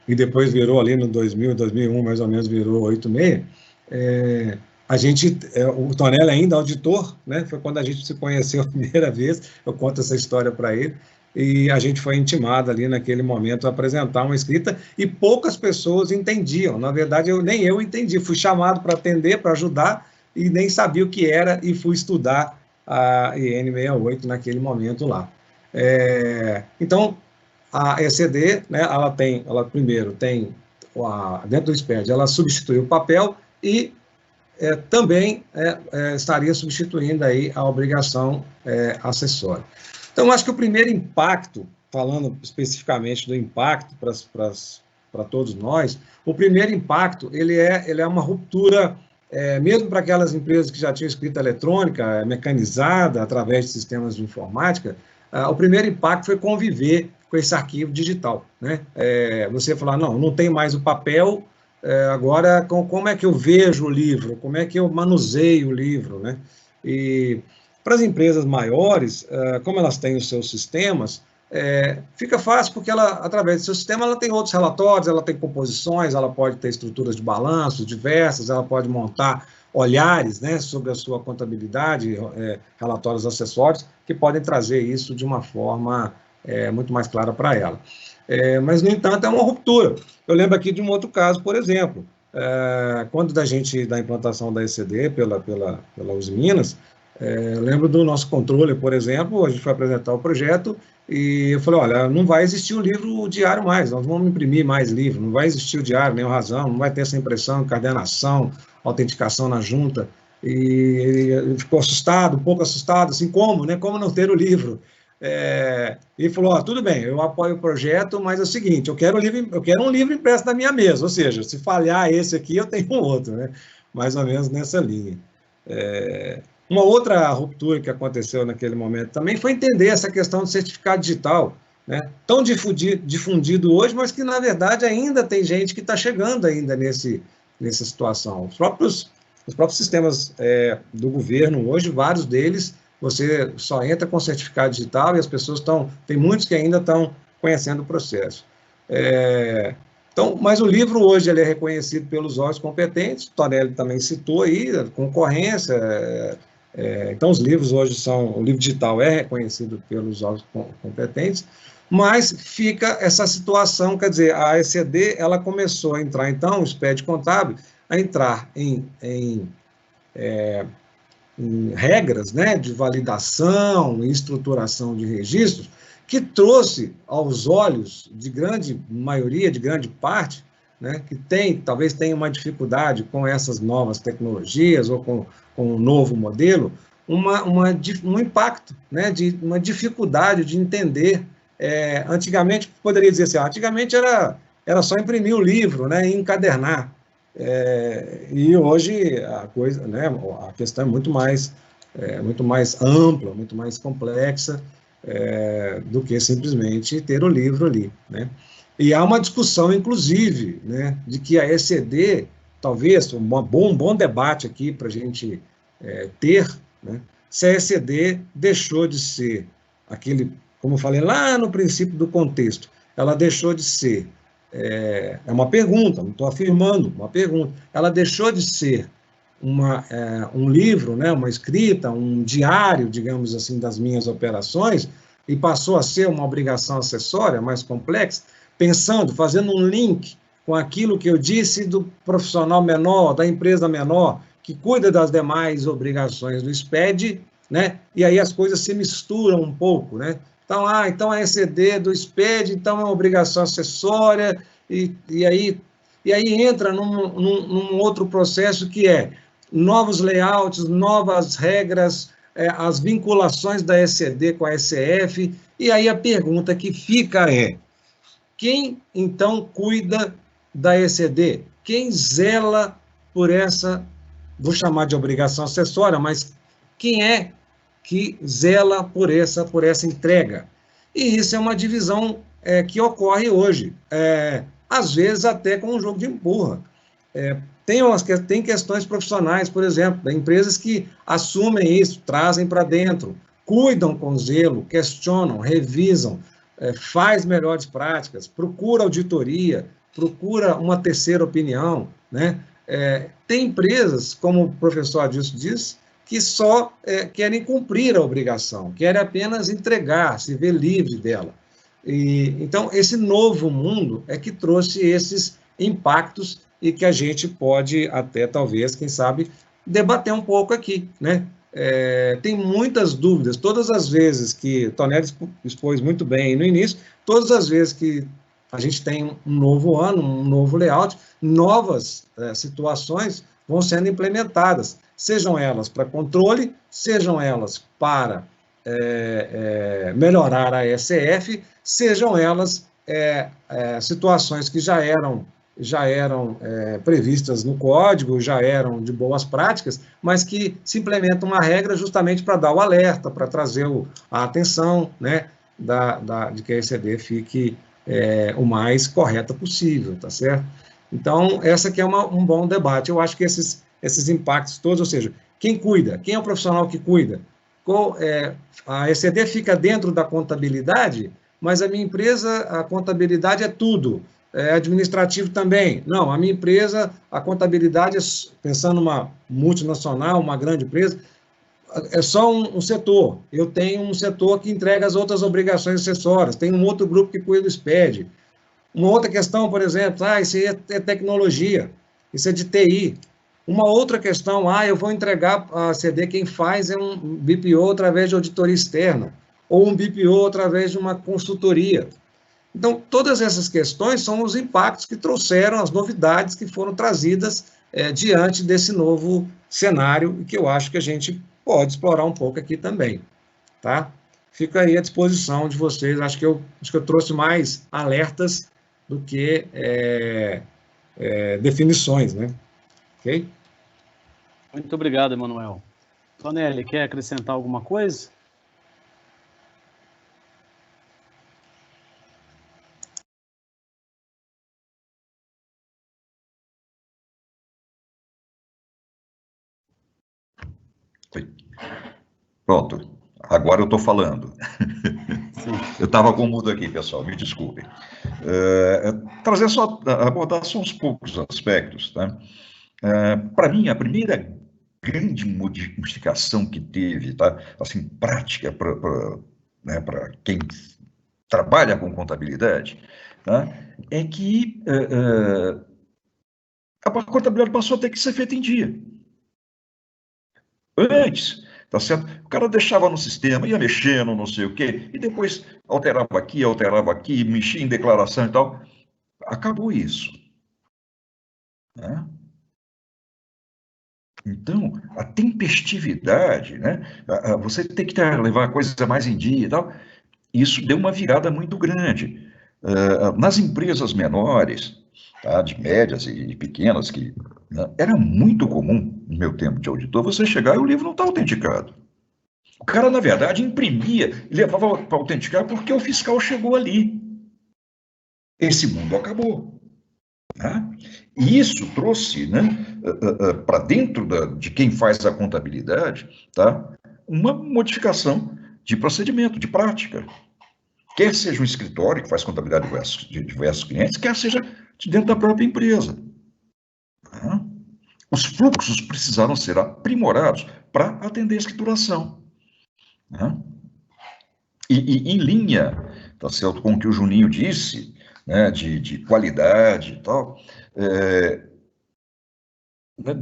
e depois virou ali no 2000, 2001, mais ou menos, virou 86, o Tonelli ainda auditor, né? Foi quando a gente se conheceu a primeira vez, eu conto essa história para ele, e a gente foi intimado ali naquele momento a apresentar uma escrita, e poucas pessoas entendiam, na verdade nem eu entendi, fui chamado para atender, para ajudar, e nem sabia o que era, e fui estudar a IN 68 naquele momento lá. Então, a ECD, né, ela primeiro tem, dentro do SPED, ela substitui o papel e também estaria substituindo aí a obrigação acessória. Então, acho que o primeiro impacto, falando especificamente do impacto para todos nós, o primeiro impacto, ele é uma ruptura, mesmo para aquelas empresas que já tinham escrita eletrônica, mecanizada, através de sistemas de informática, o primeiro impacto foi conviver com esse arquivo digital, né? Você falar, não tem mais o papel, agora como é que eu vejo o livro, como é que eu manuseio o livro, né? E para as empresas maiores, como elas têm os seus sistemas, fica fácil porque ela, através do seu sistema, ela tem outros relatórios, ela tem composições, ela pode ter estruturas de balanço diversas, ela pode montar olhares, né, sobre a sua contabilidade, relatórios acessórios, que podem trazer isso de uma forma muito mais clara para ela. Mas, no entanto, é uma ruptura. Eu lembro aqui de um outro caso, por exemplo, quando da implantação da ECD pela Uzi Minas, eu lembro do nosso controle, por exemplo, a gente foi apresentar o projeto e eu falei, olha, não vai existir o livro diário mais, nós vamos imprimir mais livro, não vai existir o diário, nem o razão, não vai ter essa impressão, encadernação, autenticação na junta, e ele ficou assustado, um pouco assustado, assim, como, né, como não ter o livro? E falou, tudo bem, eu apoio o projeto, mas é o seguinte, eu quero um livro impresso na minha mesa, ou seja, se falhar esse aqui, eu tenho um outro, né, mais ou menos nessa linha. Uma outra ruptura que aconteceu naquele momento também foi entender essa questão do certificado digital, né, tão difundido hoje, mas que, na verdade, ainda tem gente que está chegando ainda nessa situação. Os próprios sistemas do governo hoje, vários deles, você só entra com certificado digital e as pessoas tem muitos que ainda estão conhecendo o processo. Então, mas o livro hoje ele é reconhecido pelos órgãos competentes, o Tonelli também citou aí, a concorrência, então os livros hoje o livro digital é reconhecido pelos órgãos competentes, mas fica essa situação, quer dizer, a ECD, ela começou a entrar, então, o SPED contábil, a entrar em regras, né, de validação e estruturação de registros, que trouxe aos olhos de grande maioria, de grande parte, né, que talvez tenha uma dificuldade com essas novas tecnologias ou com um novo modelo, um impacto, né, uma dificuldade de entender. Antigamente, poderia dizer assim, antigamente era só imprimir o livro, né, e encadernar. E hoje a coisa, né, a questão é muito mais ampla, muito mais complexa do que simplesmente ter o livro ali, né? E há uma discussão, inclusive, né, de que a ECD, talvez, um bom debate aqui para a gente ter, né, se a ECD deixou de ser aquele, como eu falei lá no princípio do contexto, ela deixou de ser, uma pergunta, não estou afirmando, uma pergunta, ela deixou de ser um livro, né, uma escrita, um diário, digamos assim, das minhas operações, e passou a ser uma obrigação acessória mais complexa, fazendo um link com aquilo que eu disse do profissional menor, da empresa menor, que cuida das demais obrigações do SPED, né, e aí as coisas se misturam um pouco, né, Então, então a ECD do SPED, então é uma obrigação acessória, e aí entra num outro processo que é novos layouts, novas regras, as vinculações da ECD com a ECF, e aí a pergunta que fica é, quem então cuida da ECD? Quem zela por essa, vou chamar de obrigação acessória, mas quem é que zela por essa entrega? E isso é uma divisão que ocorre hoje, às vezes até com um jogo de empurra. Tem questões profissionais, por exemplo, empresas que assumem isso, trazem para dentro, cuidam com zelo, questionam, revisam, faz melhores práticas, procura auditoria, procura uma terceira opinião, né? Tem empresas, como o professor Adilson disse, que só querem cumprir a obrigação, querem apenas entregar, se ver livre dela. Então, esse novo mundo é que trouxe esses impactos e que a gente pode até, talvez, quem sabe, debater um pouco aqui, né? Tem muitas dúvidas, todas as vezes que o Tonelli expôs muito bem no início, todas as vezes que a gente tem um novo ano, um novo layout, novas situações vão sendo implementadas, sejam elas para controle, sejam elas para melhorar a ECF, sejam elas situações que já eram previstas no código, já eram de boas práticas, mas que se implementa uma regra justamente para dar o alerta, para trazer a atenção, né, de que a ECD fique o mais correta possível, tá certo? Então, essa aqui é um bom debate. Eu acho que esses impactos todos, ou seja, quem cuida? Quem é o profissional que cuida? A ECD fica dentro da contabilidade, mas a minha empresa, a contabilidade é tudo. Administrativo também. Não, a minha empresa, a contabilidade, pensando numa multinacional, uma grande empresa, é só um setor. Eu tenho um setor que entrega as outras obrigações acessórias, tem um outro grupo que cuida do SPED. Uma outra questão, por exemplo, isso aí é tecnologia, isso é de TI. Uma outra questão, eu vou entregar a CD, quem faz é um BPO através de auditoria externa, ou um BPO através de uma consultoria. Então, todas essas questões são os impactos que trouxeram, as novidades que foram trazidas diante desse novo cenário, e que eu acho que a gente pode explorar um pouco aqui também, tá? Fico aí à disposição de vocês, acho que eu trouxe mais alertas do que definições, né? Ok? Muito obrigado, Emanuel. Tonelli, quer acrescentar alguma coisa? Pronto, agora eu estou falando. Eu estava com o mudo aqui, pessoal, me desculpem. Abordar só uns poucos aspectos, tá? Para mim, a primeira grande modificação que teve, tá? Assim, prática para quem trabalha com contabilidade, tá? É que a contabilidade passou a ter que ser feita em dia. Antes, tá certo? O cara deixava no sistema, ia mexendo, não sei o quê, e depois alterava aqui, mexia em declaração e tal. Acabou isso. Né? Então, a tempestividade, né? Você tem que levar a coisa mais em dia e tal, isso deu uma virada muito grande. Nas empresas menores, tá, de médias e pequenas, que era muito comum, no meu tempo de auditor, você chegar e o livro não está autenticado. O cara, na verdade, imprimia e levava para autenticar porque o fiscal chegou ali. Esse mundo acabou. Né? E isso trouxe, né, para dentro de quem faz a contabilidade, tá, uma modificação de procedimento, de prática. Quer seja um escritório que faz contabilidade de diversos clientes, quer seja de dentro da própria empresa. Tá? Os fluxos precisaram ser aprimorados para atender a escrituração. Né? E em linha, tá certo, com o que o Juninho disse, né, de qualidade e tal,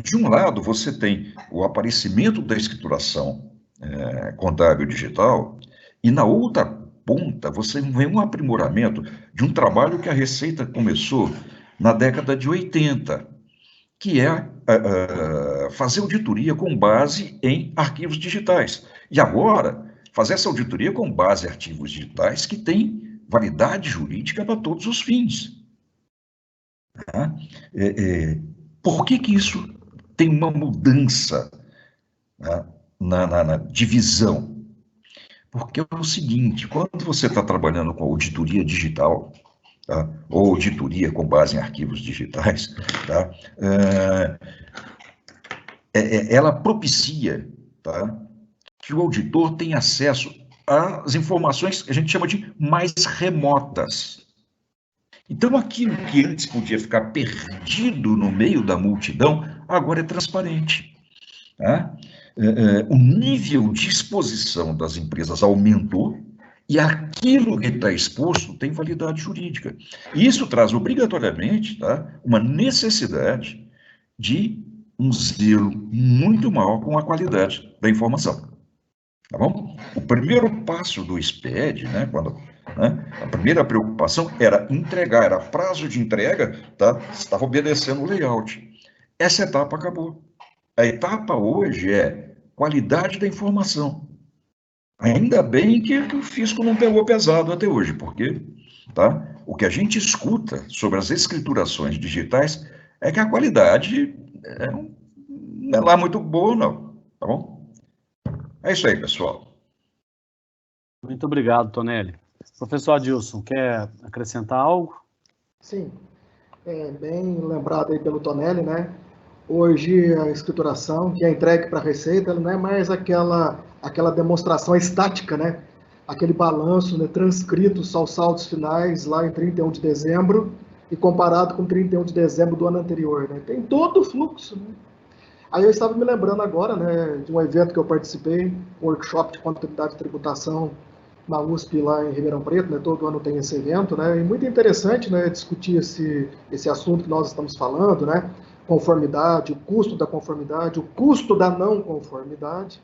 de um lado você tem o aparecimento da escrituração contábil digital, e na outra ponta, você vê um aprimoramento de um trabalho que a Receita começou na década de 80, que é fazer auditoria com base em arquivos digitais. E agora, fazer essa auditoria com base em arquivos digitais que tem validade jurídica para todos os fins. Tá? Por que isso tem uma mudança, né, na divisão? Porque é o seguinte, quando você está trabalhando com auditoria digital, tá, ou auditoria com base em arquivos digitais, tá, ela propicia, tá, que o auditor tenha acesso às informações que a gente chama de mais remotas. Então, aquilo que antes podia ficar perdido no meio da multidão, agora é transparente. Tá? O nível de exposição das empresas aumentou e aquilo que está exposto tem validade jurídica. E isso traz obrigatoriamente, tá, uma necessidade de um zelo muito maior com a qualidade da informação. Tá bom? O primeiro passo do SPED, né, a primeira preocupação era entregar, era prazo de entrega, tá, estava obedecendo o layout. Essa etapa acabou. A etapa hoje é qualidade da informação. Ainda bem que o fisco não pegou pesado até hoje, porque, tá, o que a gente escuta sobre as escriturações digitais é que a qualidade não é lá muito boa, não. Tá bom? É isso aí, pessoal. Muito obrigado, Tonelli. Professor Adilson, quer acrescentar algo? Sim, bem lembrado aí pelo Tonelli, né? Hoje a escrituração que é entregue para a Receita, ela não é mais aquela demonstração estática, né? Aquele balanço, né, transcrito só os saldos finais lá em 31 de dezembro e comparado com 31 de dezembro do ano anterior, né? Tem todo o fluxo, né? Aí eu estava me lembrando agora, né, de um evento que eu participei, um workshop de contabilidade e tributação na USP lá em Ribeirão Preto, né? Todo ano tem esse evento, né? E muito interessante, né, discutir esse assunto que nós estamos falando, né? Conformidade, o custo da conformidade, o custo da não conformidade.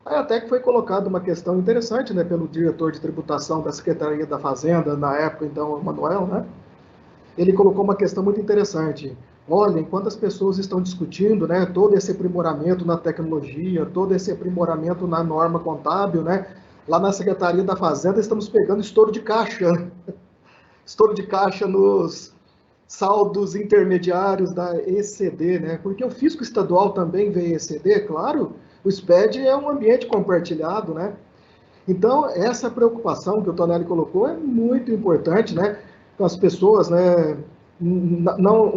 Aí até que foi colocada uma questão interessante, né, pelo diretor de tributação da Secretaria da Fazenda, na época, então, Manuel, né? Ele colocou uma questão muito interessante. Olha, enquanto as pessoas estão discutindo, né, todo esse aprimoramento na tecnologia, todo esse aprimoramento na norma contábil, né, lá na Secretaria da Fazenda estamos pegando estouro de caixa. Estouro de caixa nos saldos intermediários da ECD, né? Porque o fisco estadual também vê ECD, claro, o SPED é um ambiente compartilhado, né? Então, essa preocupação que o Tonelli colocou é muito importante, né? Então, as pessoas, né, não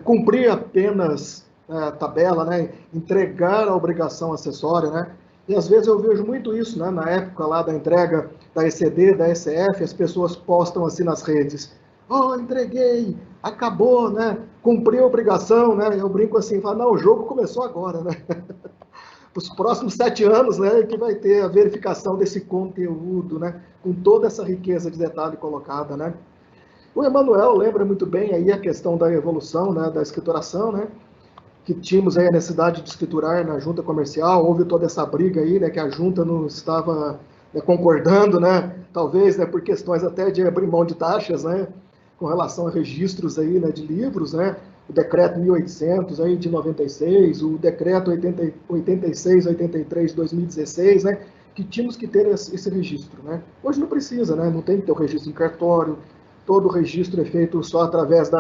cumprir apenas a tabela, né? Entregar a obrigação acessória, né? E às vezes eu vejo muito isso, né? Na época lá da entrega da ECD, da ECF, as pessoas postam assim nas redes: oh, entreguei, acabou, né? Cumpri a obrigação, né? Eu brinco assim, falo, não, o jogo começou agora, né? Os próximos 7 anos, né? Que vai ter a verificação desse conteúdo, né? Com toda essa riqueza de detalhe colocada, né? O Emanuel lembra muito bem aí a questão da evolução, né? Da escrituração, né? Que tínhamos aí a necessidade de escriturar na junta comercial, houve toda essa briga aí, né? Que a junta não estava, né, concordando, né? Talvez, né? Por questões até de abrir mão de taxas, né? Com relação a registros aí, né, de livros, né, o decreto 1800 aí de 96, o decreto 86/83 de 2016, né, que tínhamos que ter esse registro, né. Hoje não precisa, né, não tem que ter o registro em cartório, todo o registro é feito só através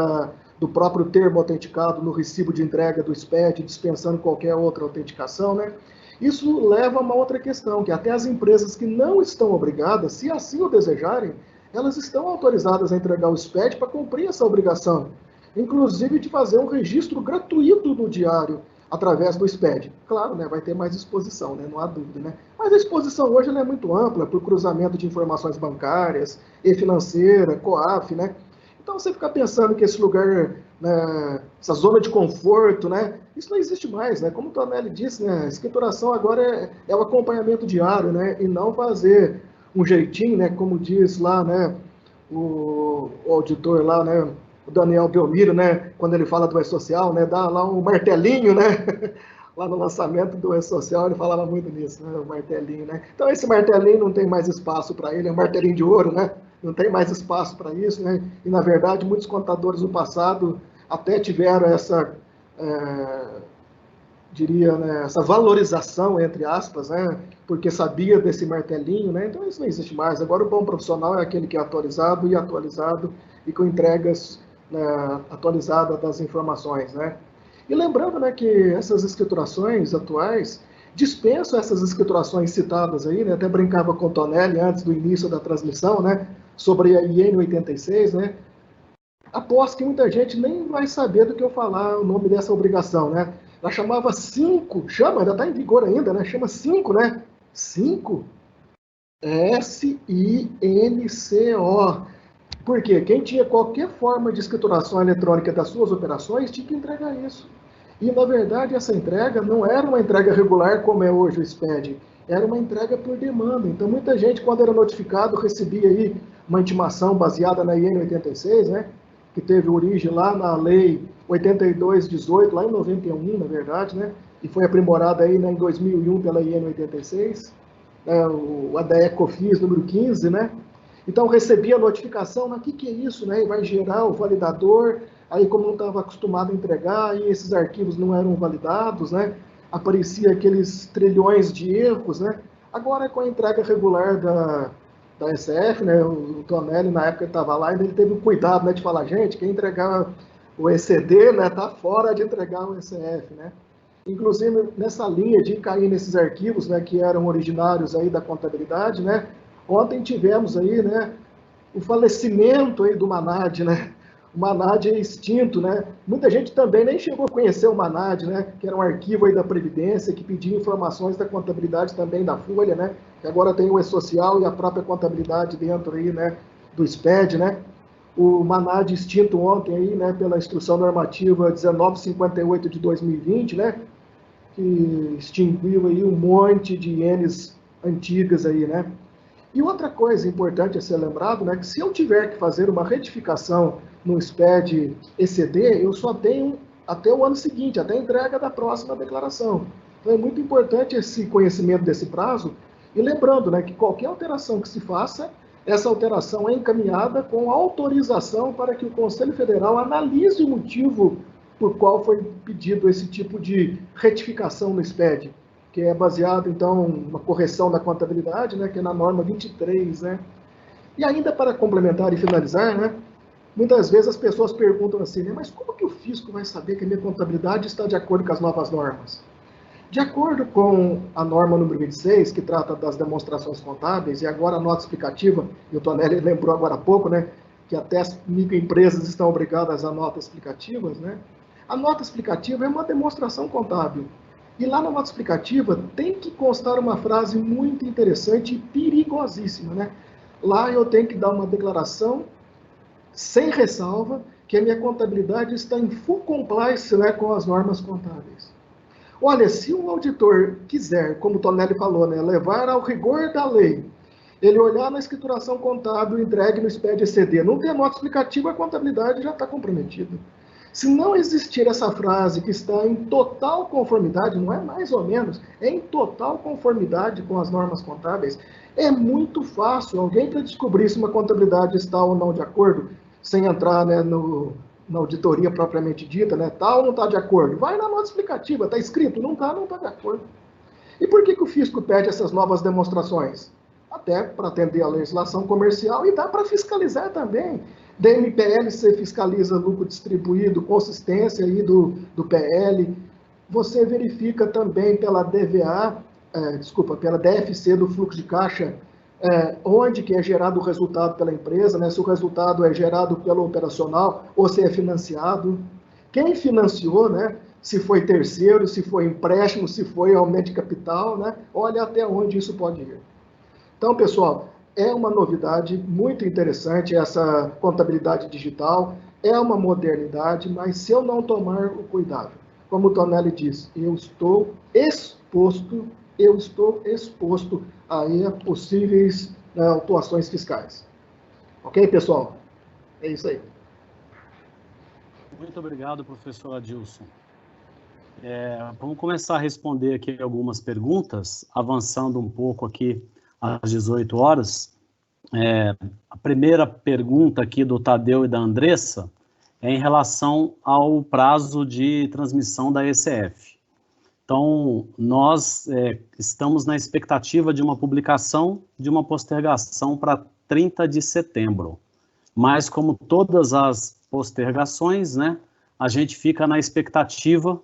do próprio termo autenticado no recibo de entrega do SPED, dispensando qualquer outra autenticação, né. Isso leva a uma outra questão, que até as empresas que não estão obrigadas, se assim o desejarem, elas estão autorizadas a entregar o SPED para cumprir essa obrigação, inclusive de fazer um registro gratuito no diário através do SPED. Claro, né, vai ter mais exposição, né, não há dúvida, né? Mas a exposição hoje ela é muito ampla, por cruzamento de informações bancárias, e-financeira, COAF, né? Então você fica pensando que esse lugar, né, essa zona de conforto, né, isso não existe mais, né? Como o Tonelli disse, né, a escrituração agora é o acompanhamento diário, né, e não fazer um jeitinho, né, como diz lá, né, o auditor lá, né, o Daniel Belmiro, né, quando ele fala do E-Social, né, dá lá um martelinho, né, lá no lançamento do E-Social, ele falava muito nisso, né? O martelinho, né? Então, esse martelinho não tem mais espaço para ele, é um martelinho de ouro, né? Não tem mais espaço para isso, né? E, na verdade, muitos contadores do passado até tiveram essa, diria, né, essa valorização, entre aspas, né? Porque sabia desse martelinho, né? Então, isso não existe mais. Agora, o bom profissional é aquele que é atualizado e com entregas, né, atualizadas das informações, né? E lembrando, né, que essas escriturações atuais dispensam essas escriturações citadas aí, né? Até brincava com o Tonelli antes do início da transmissão, né? Sobre a IN 86, né? Aposto que muita gente nem vai saber do que eu falar o nome dessa obrigação, né? Ela chamava 5, ainda está em vigor ainda, né? Chama 5, né? 5? S-I-N-C-O. Por quê? Quem tinha qualquer forma de escrituração eletrônica das suas operações tinha que entregar isso. E, na verdade, essa entrega não era uma entrega regular como é hoje o SPED, era uma entrega por demanda. Então, muita gente, quando era notificado, recebia aí uma intimação baseada na IN 86, né? Que teve origem lá na Lei 8218, lá em 91, na verdade, né? E foi aprimorada aí, né, em 2001 pela IN 86, o ADE-COFINS número 15, né? Então, recebia a notificação, mas o que é isso, né? E vai gerar o validador, aí como não estava acostumado a entregar, aí esses arquivos não eram validados, né? Aparecia aqueles trilhões de erros, né? Agora, com a entrega regular da SF, né? O Tonelli, na época, estava lá, e ele teve o cuidado, né, de falar, gente, quem entregar o ECD, né, está fora de entregar o ECF, né? Inclusive, nessa linha de cair nesses arquivos, né, que eram originários aí da contabilidade, né? Ontem tivemos aí, né, o falecimento aí do Manad, né? O Manad é extinto, né? Muita gente também nem chegou a conhecer o Manad, né? Que era um arquivo aí da Previdência que pedia informações da contabilidade também da Folha, né? Que agora tem o E-Social e a própria contabilidade dentro aí, né? Do SPED, né? O Manad extinto ontem aí, né? Pela Instrução Normativa 1958 de 2020, né? Que extinguiu aí um monte de INs antigas aí, né? E outra coisa importante a ser lembrado, né, que se eu tiver que fazer uma retificação no SPED ECD, eu só tenho até o ano seguinte, até a entrega da próxima declaração. Então é muito importante esse conhecimento desse prazo, e lembrando, né, que qualquer alteração que se faça, essa alteração é encaminhada com autorização para que o Conselho Federal analise o motivo por qual foi pedido esse tipo de retificação no SPED, que é baseado, então, na correção da contabilidade, né, que é na norma 23, né? E ainda para complementar e finalizar, né, muitas vezes as pessoas perguntam assim, né, mas como que o fisco vai saber que a minha contabilidade está de acordo com as novas normas? De acordo com a norma número 26, que trata das demonstrações contábeis, e agora a nota explicativa, e o Tonelli lembrou agora há pouco, né, que até as microempresas estão obrigadas a notas explicativas, né? A nota explicativa é uma demonstração contábil. E lá na nota explicativa tem que constar uma frase muito interessante e perigosíssima, né? Lá eu tenho que dar uma declaração sem ressalva que a minha contabilidade está em full compliance, né, com as normas contábeis. Olha, se um auditor quiser, como o Tonelli falou, né, levar ao rigor da lei, ele olhar na escrituração contábil entregue no SPED ECD, não ter nota explicativa, a contabilidade já está comprometida. Se não existir essa frase que está em total conformidade, não é mais ou menos, é em total conformidade com as normas contábeis, é muito fácil alguém para descobrir se uma contabilidade está ou não de acordo, sem entrar, né, na auditoria propriamente dita, né, tá ou não está de acordo. Vai na nota explicativa, está escrito, não está de acordo. E por que o fisco pede essas novas demonstrações? Até para atender a legislação comercial e dá para fiscalizar também. DMPL você fiscaliza lucro distribuído, consistência aí do PL. Você verifica também pela DVA, pela DFC do fluxo de caixa, onde que é gerado o resultado pela empresa, né? Se o resultado é gerado pelo operacional ou se é financiado. Quem financiou, né? Se foi terceiro, se foi empréstimo, se foi aumento de capital, né? Olha até onde isso pode ir. Então, pessoal, é uma novidade muito interessante essa contabilidade digital, é uma modernidade, mas se eu não tomar o cuidado, como o Tonelli disse, eu estou exposto aí a possíveis autuações fiscais. Ok, pessoal? É isso aí. Muito obrigado, professor Adilson. Vamos começar a responder aqui algumas perguntas, avançando um pouco aqui às 18 horas. A primeira pergunta aqui do Tadeu e da Andressa é em relação ao prazo de transmissão da ECF. Então, nós estamos na expectativa de uma publicação, de uma postergação para 30 de setembro. Mas, como todas as postergações, né, a gente fica na expectativa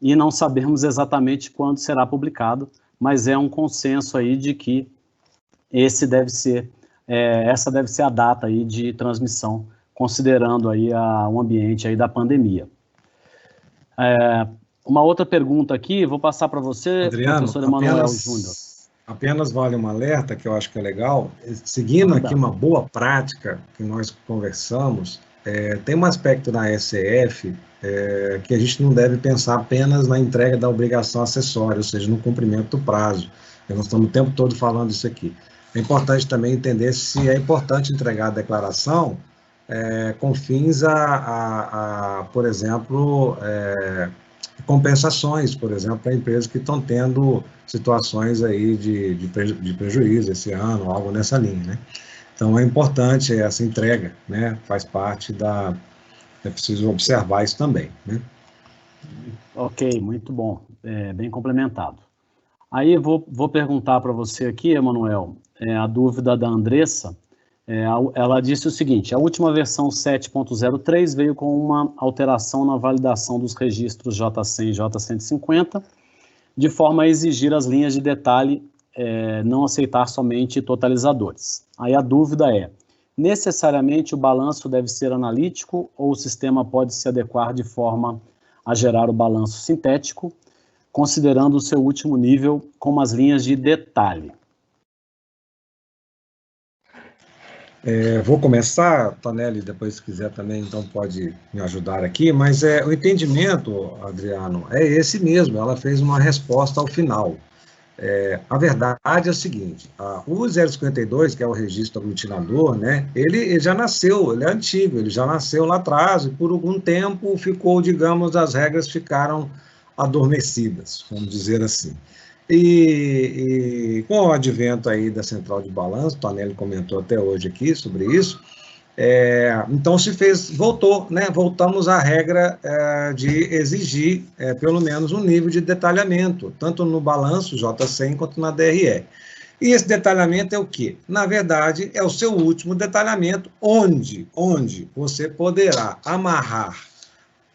e não sabemos exatamente quando será publicado, mas é um consenso aí de que essa deve ser a data aí de transmissão, considerando aí o ambiente aí da pandemia. Uma outra pergunta aqui, vou passar para você, Adriano, professor Emanuel Júnior. Apenas vale um alerta, que eu acho que é legal, seguindo aqui uma boa prática que nós conversamos, tem um aspecto na ECF que a gente não deve pensar apenas na entrega da obrigação acessória, ou seja, no cumprimento do prazo. Nós estamos o tempo todo falando isso aqui. É importante também entender se é importante entregar a declaração com fins por exemplo, compensações, por exemplo, para empresas que estão tendo situações aí de prejuízo esse ano, algo nessa linha, né? Então, é importante essa entrega, né? Faz parte é preciso observar isso também, né? Ok, muito bom, bem complementado. Aí vou perguntar para você aqui, Emanuel, a dúvida da Andressa. Ela disse o seguinte: a última versão 7.03 veio com uma alteração na validação dos registros J100 e J150, de forma a exigir as linhas de detalhe, não aceitar somente totalizadores. Aí a dúvida é: necessariamente o balanço deve ser analítico ou o sistema pode se adequar de forma a gerar o balanço sintético, considerando o seu último nível como as linhas de detalhe? Vou começar, Tonelli, depois se quiser também, então pode me ajudar aqui, mas o entendimento, Adriano, é esse mesmo, ela fez uma resposta ao final. A verdade é o seguinte, o 052, que é o registro aglutinador, né, ele já nasceu, ele é antigo, ele já nasceu lá atrás, e por algum tempo ficou, digamos, as regras ficaram adormecidas, vamos dizer assim. E com o advento aí da central de balanço, o Tonelli comentou até hoje aqui sobre isso, então voltou, né, voltamos à regra de exigir pelo menos um nível de detalhamento, tanto no balanço J100 quanto na DRE. E esse detalhamento é o quê? Na verdade, é o seu último detalhamento, onde você poderá amarrar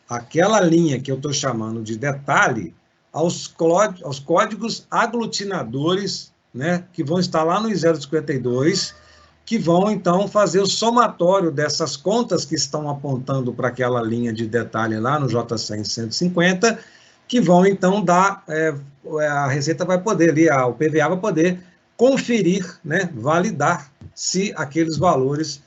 aquela linha que eu estou chamando de detalhe aos códigos aglutinadores, né, que vão estar lá no 052, que vão, então, fazer o somatório dessas contas que estão apontando para aquela linha de detalhe lá no J100 e 150, que vão, então, dar, a Receita vai poder, ali, o PVA vai poder conferir, né, validar se aqueles valores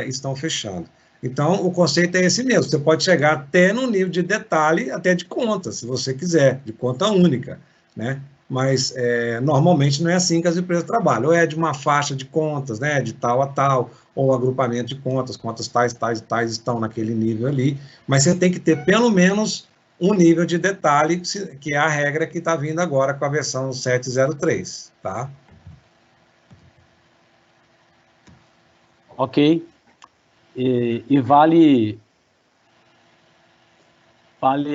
estão fechando. Então, o conceito é esse mesmo, você pode chegar até no nível de detalhe, até de conta, se você quiser, de conta única, né? Mas, normalmente, não é assim que as empresas trabalham, ou é de uma faixa de contas, né, de tal a tal, ou agrupamento de contas tais e tais estão naquele nível ali, mas você tem que ter pelo menos um nível de detalhe, que é a regra que está vindo agora com a versão 703, tá? Ok. E vale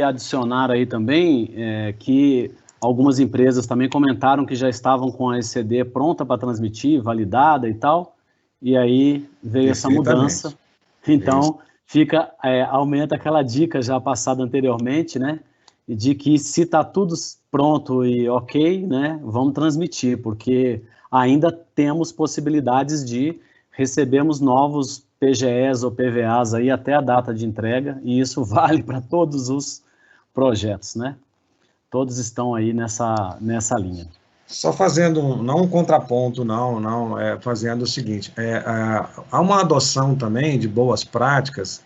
adicionar aí também que algumas empresas também comentaram que já estavam com a ECD pronta para transmitir, validada e tal, e aí veio essa mudança. Então, aumenta aquela dica já passada anteriormente, né, de que se está tudo pronto e ok, né, vamos transmitir, porque ainda temos possibilidades de recebermos novos PGEs ou PVAs aí até a data de entrega, e isso vale para todos os projetos, né? Todos estão aí nessa linha. Só fazendo, não um contraponto, fazendo o seguinte, há uma adoção também de boas práticas,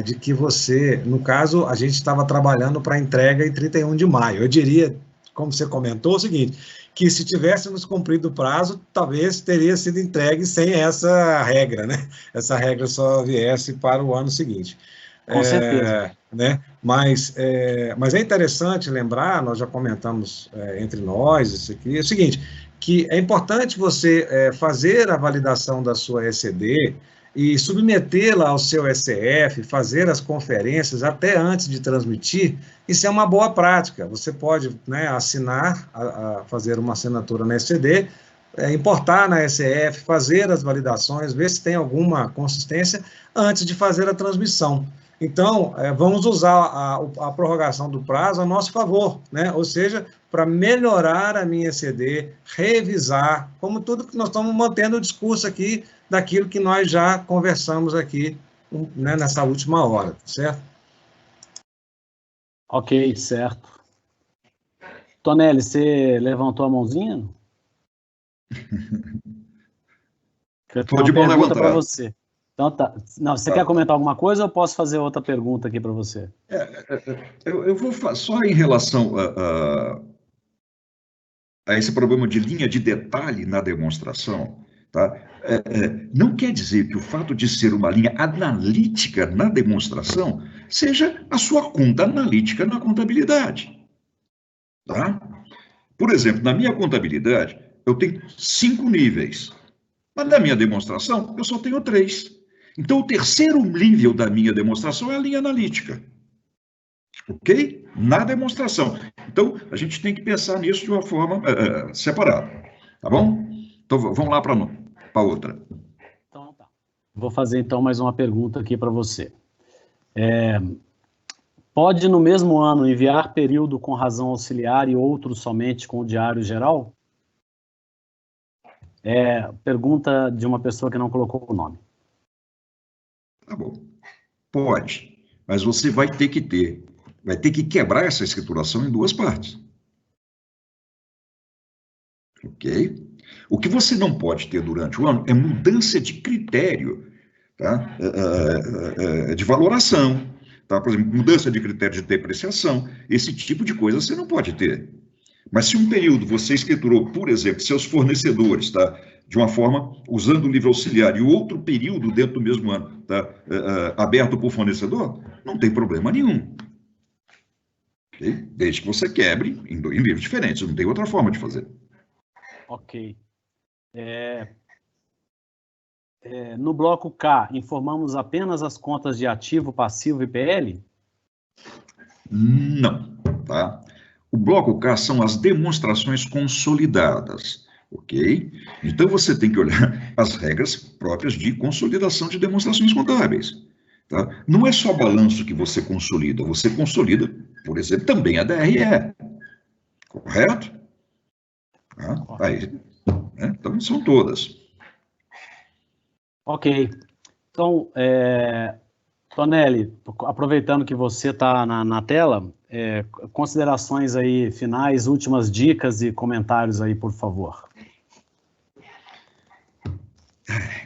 de que você, no caso, a gente estava trabalhando para entrega em 31 de maio, eu diria, como você comentou, o seguinte, que se tivéssemos cumprido o prazo, talvez teria sido entregue sem essa regra, né? Essa regra só viesse para o ano seguinte. Com certeza. Né? Mas é interessante lembrar, nós já comentamos entre nós isso aqui, é o seguinte, que é importante você fazer a validação da sua ECD e submetê-la ao seu SCF, fazer as conferências até antes de transmitir. Isso é uma boa prática. Você pode, né, assinar, fazer uma assinatura na ECD, importar na SCF, fazer as validações, ver se tem alguma consistência antes de fazer a transmissão. Então, vamos usar a prorrogação do prazo a nosso favor, né? Ou seja, para melhorar a minha ECD, revisar, como tudo que nós estamos mantendo o discurso aqui daquilo que nós já conversamos aqui, né, nessa última hora, certo? Ok, certo. Tonelli, você levantou a mãozinha? Estou de mão levantada. Para você. Então tá. Não, você quer comentar alguma coisa ou eu posso fazer outra pergunta aqui para você? Eu vou só em relação a esse problema de linha de detalhe na demonstração, tá? Não quer dizer que o fato de ser uma linha analítica na demonstração seja a sua conta analítica na contabilidade, tá? Por exemplo, na minha contabilidade, eu tenho 5 níveis, mas na minha demonstração eu só tenho 3. Então, o terceiro nível da minha demonstração é a linha analítica. Ok? Na demonstração. Então, a gente tem que pensar nisso de uma forma separada. Tá bom? Então, vamos lá para outra. Então, tá. Vou fazer, então, mais uma pergunta aqui para você. Pode, no mesmo ano, enviar período com razão auxiliar e outro somente com o diário geral? Pergunta de uma pessoa que não colocou o nome. Tá bom. Pode, mas você vai ter que quebrar essa escrituração em 2 partes. Ok? O que você não pode ter durante o ano é mudança de critério, tá? De valoração, tá? Por exemplo, mudança de critério de depreciação, esse tipo de coisa você não pode ter. Mas se um período você escriturou, por exemplo, seus fornecedores, tá? De uma forma, usando o livro auxiliar, e outro período dentro do mesmo ano, tá? Aberto por fornecedor, não tem problema nenhum. Okay? Desde que você quebre em livros diferentes, não tem outra forma de fazer. Ok. No bloco K, informamos apenas as contas de ativo, passivo e PL? Não, tá? O bloco K são as demonstrações consolidadas, ok? Então, você tem que olhar as regras próprias de consolidação de demonstrações contábeis, tá? Não é só balanço que você consolida, por exemplo, também a DRE, correto? Aí, né? Então, são todas. Ok. Então, Tonelli, aproveitando que você está na tela, considerações aí finais, últimas dicas e comentários aí, por favor.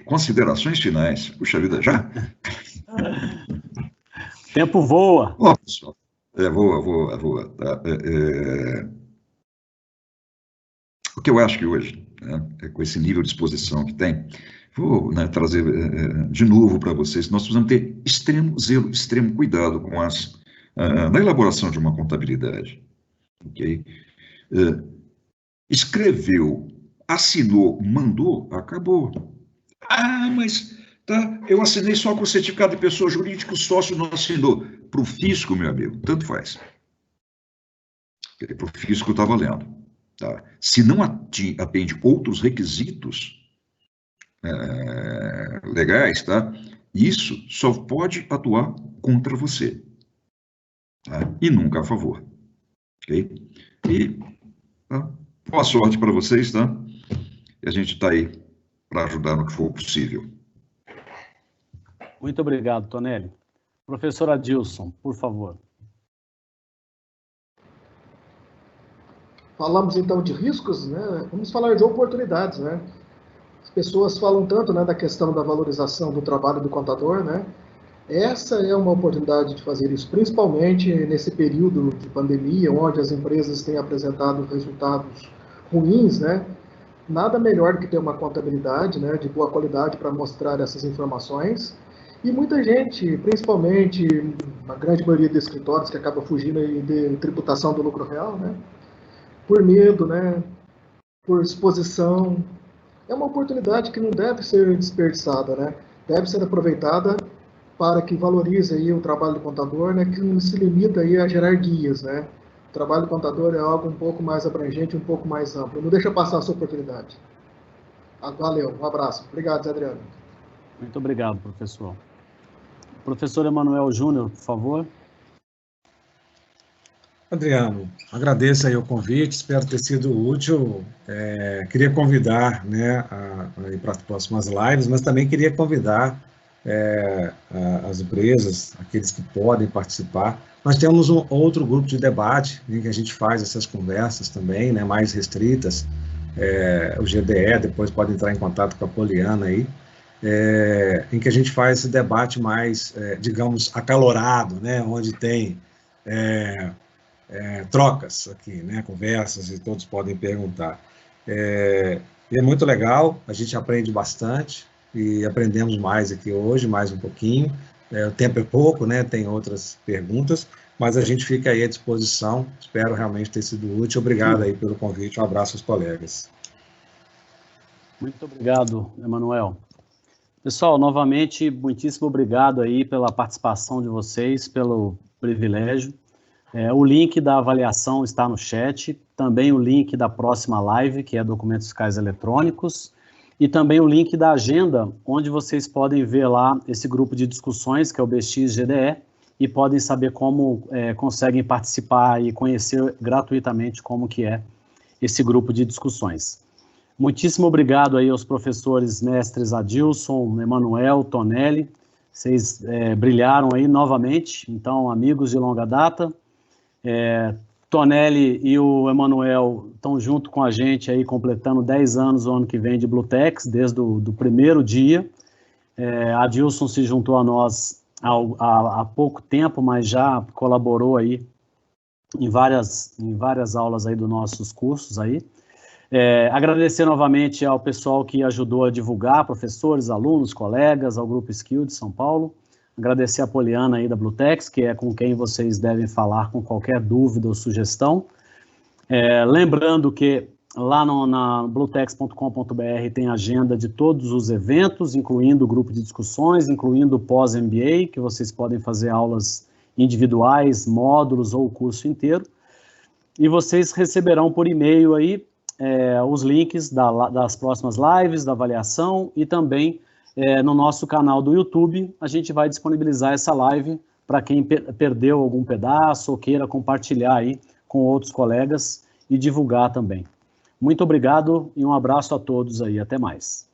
Considerações finais. Puxa vida, já? Tempo voa. Ó, pessoal, voa. Tá? O que eu acho que hoje, né, com esse nível de exposição que tem, vou, né, trazer de novo para vocês, nós precisamos ter extremo zelo, extremo cuidado com na elaboração de uma contabilidade. Okay? Escreveu, assinou, mandou, acabou. Mas tá, eu assinei só com o certificado de pessoa jurídica, o sócio não assinou. Para o fisco, meu amigo, tanto faz. Para o fisco está valendo. Tá? Se não atende outros requisitos legais, tá? Isso só pode atuar contra você, tá? E nunca a favor. Ok? E tá? Boa sorte para vocês, tá? E a gente está aí para ajudar no que for possível. Muito obrigado, Tonelli. Professor Adilson, por favor. Falamos então de riscos, né? Vamos falar de oportunidades, né? As pessoas falam tanto, né, da questão da valorização do trabalho do contador, né? Essa é uma oportunidade de fazer isso, principalmente nesse período de pandemia, onde as empresas têm apresentado resultados ruins, né? Nada melhor do que ter uma contabilidade, né, de boa qualidade para mostrar essas informações E muita gente, principalmente a grande maioria de escritórios que acaba fugindo aí de tributação do lucro real, né? Por medo, né? Por exposição. É uma oportunidade que não deve ser desperdiçada, né? Deve ser aproveitada para que valorize aí o trabalho do contador, né? Que não se limita aí a gerar guias, né? O trabalho do contador é algo um pouco mais abrangente, um pouco mais amplo. Não deixa passar essa oportunidade. Valeu, um abraço. Obrigado, Zé Adriano. Muito obrigado, professor. Professor Emanuel Júnior, por favor. Adriano, agradeço aí o convite, espero ter sido útil. Queria convidar, né, para as próximas lives, mas também queria convidar as empresas, aqueles que podem participar. Nós temos um outro grupo de debate em que a gente faz essas conversas também, né, mais restritas. O GDE, depois pode entrar em contato com a Poliana aí, em que a gente faz esse debate mais, digamos, acalorado, né, onde tem trocas aqui, né, conversas, e todos podem perguntar. É muito legal, a gente aprende bastante, e aprendemos mais aqui hoje, mais um pouquinho. O tempo é pouco, né, tem outras perguntas, mas a gente fica aí à disposição, espero realmente ter sido útil. Obrigado aí pelo convite, um abraço aos colegas. Muito obrigado, Emanuel. Pessoal, novamente, muitíssimo obrigado aí pela participação de vocês, pelo privilégio. O link da avaliação está no chat, também o link da próxima live, que é Documentos Fiscais Eletrônicos, e também o link da agenda, onde vocês podem ver lá esse grupo de discussões, que é o BX-GDE, e podem saber como conseguem participar e conhecer gratuitamente como que é esse grupo de discussões. Muitíssimo obrigado aí aos professores mestres Adilson, Emanuel, Tonelli, vocês brilharam aí novamente, então amigos de longa data. Tonelli e o Emanuel estão junto com a gente aí, completando 10 anos o ano que vem de Blutex, desde o primeiro dia. Adilson se juntou a nós há pouco tempo, mas já colaborou aí em várias aulas aí dos nossos cursos aí. Agradecer novamente ao pessoal que ajudou a divulgar, professores, alunos, colegas, ao Grupo Skill de São Paulo. Agradecer a Poliana aí da Blutex, que é com quem vocês devem falar com qualquer dúvida ou sugestão. Lembrando que lá na blutex.com.br tem agenda de todos os eventos, incluindo o grupo de discussões, incluindo o pós-MBA, que vocês podem fazer aulas individuais, módulos ou o curso inteiro. E vocês receberão por e-mail aí os links das próximas lives, da avaliação, e também no nosso canal do YouTube, a gente vai disponibilizar essa live para quem perdeu algum pedaço ou queira compartilhar aí com outros colegas e divulgar também. Muito obrigado e um abraço a todos aí, até mais.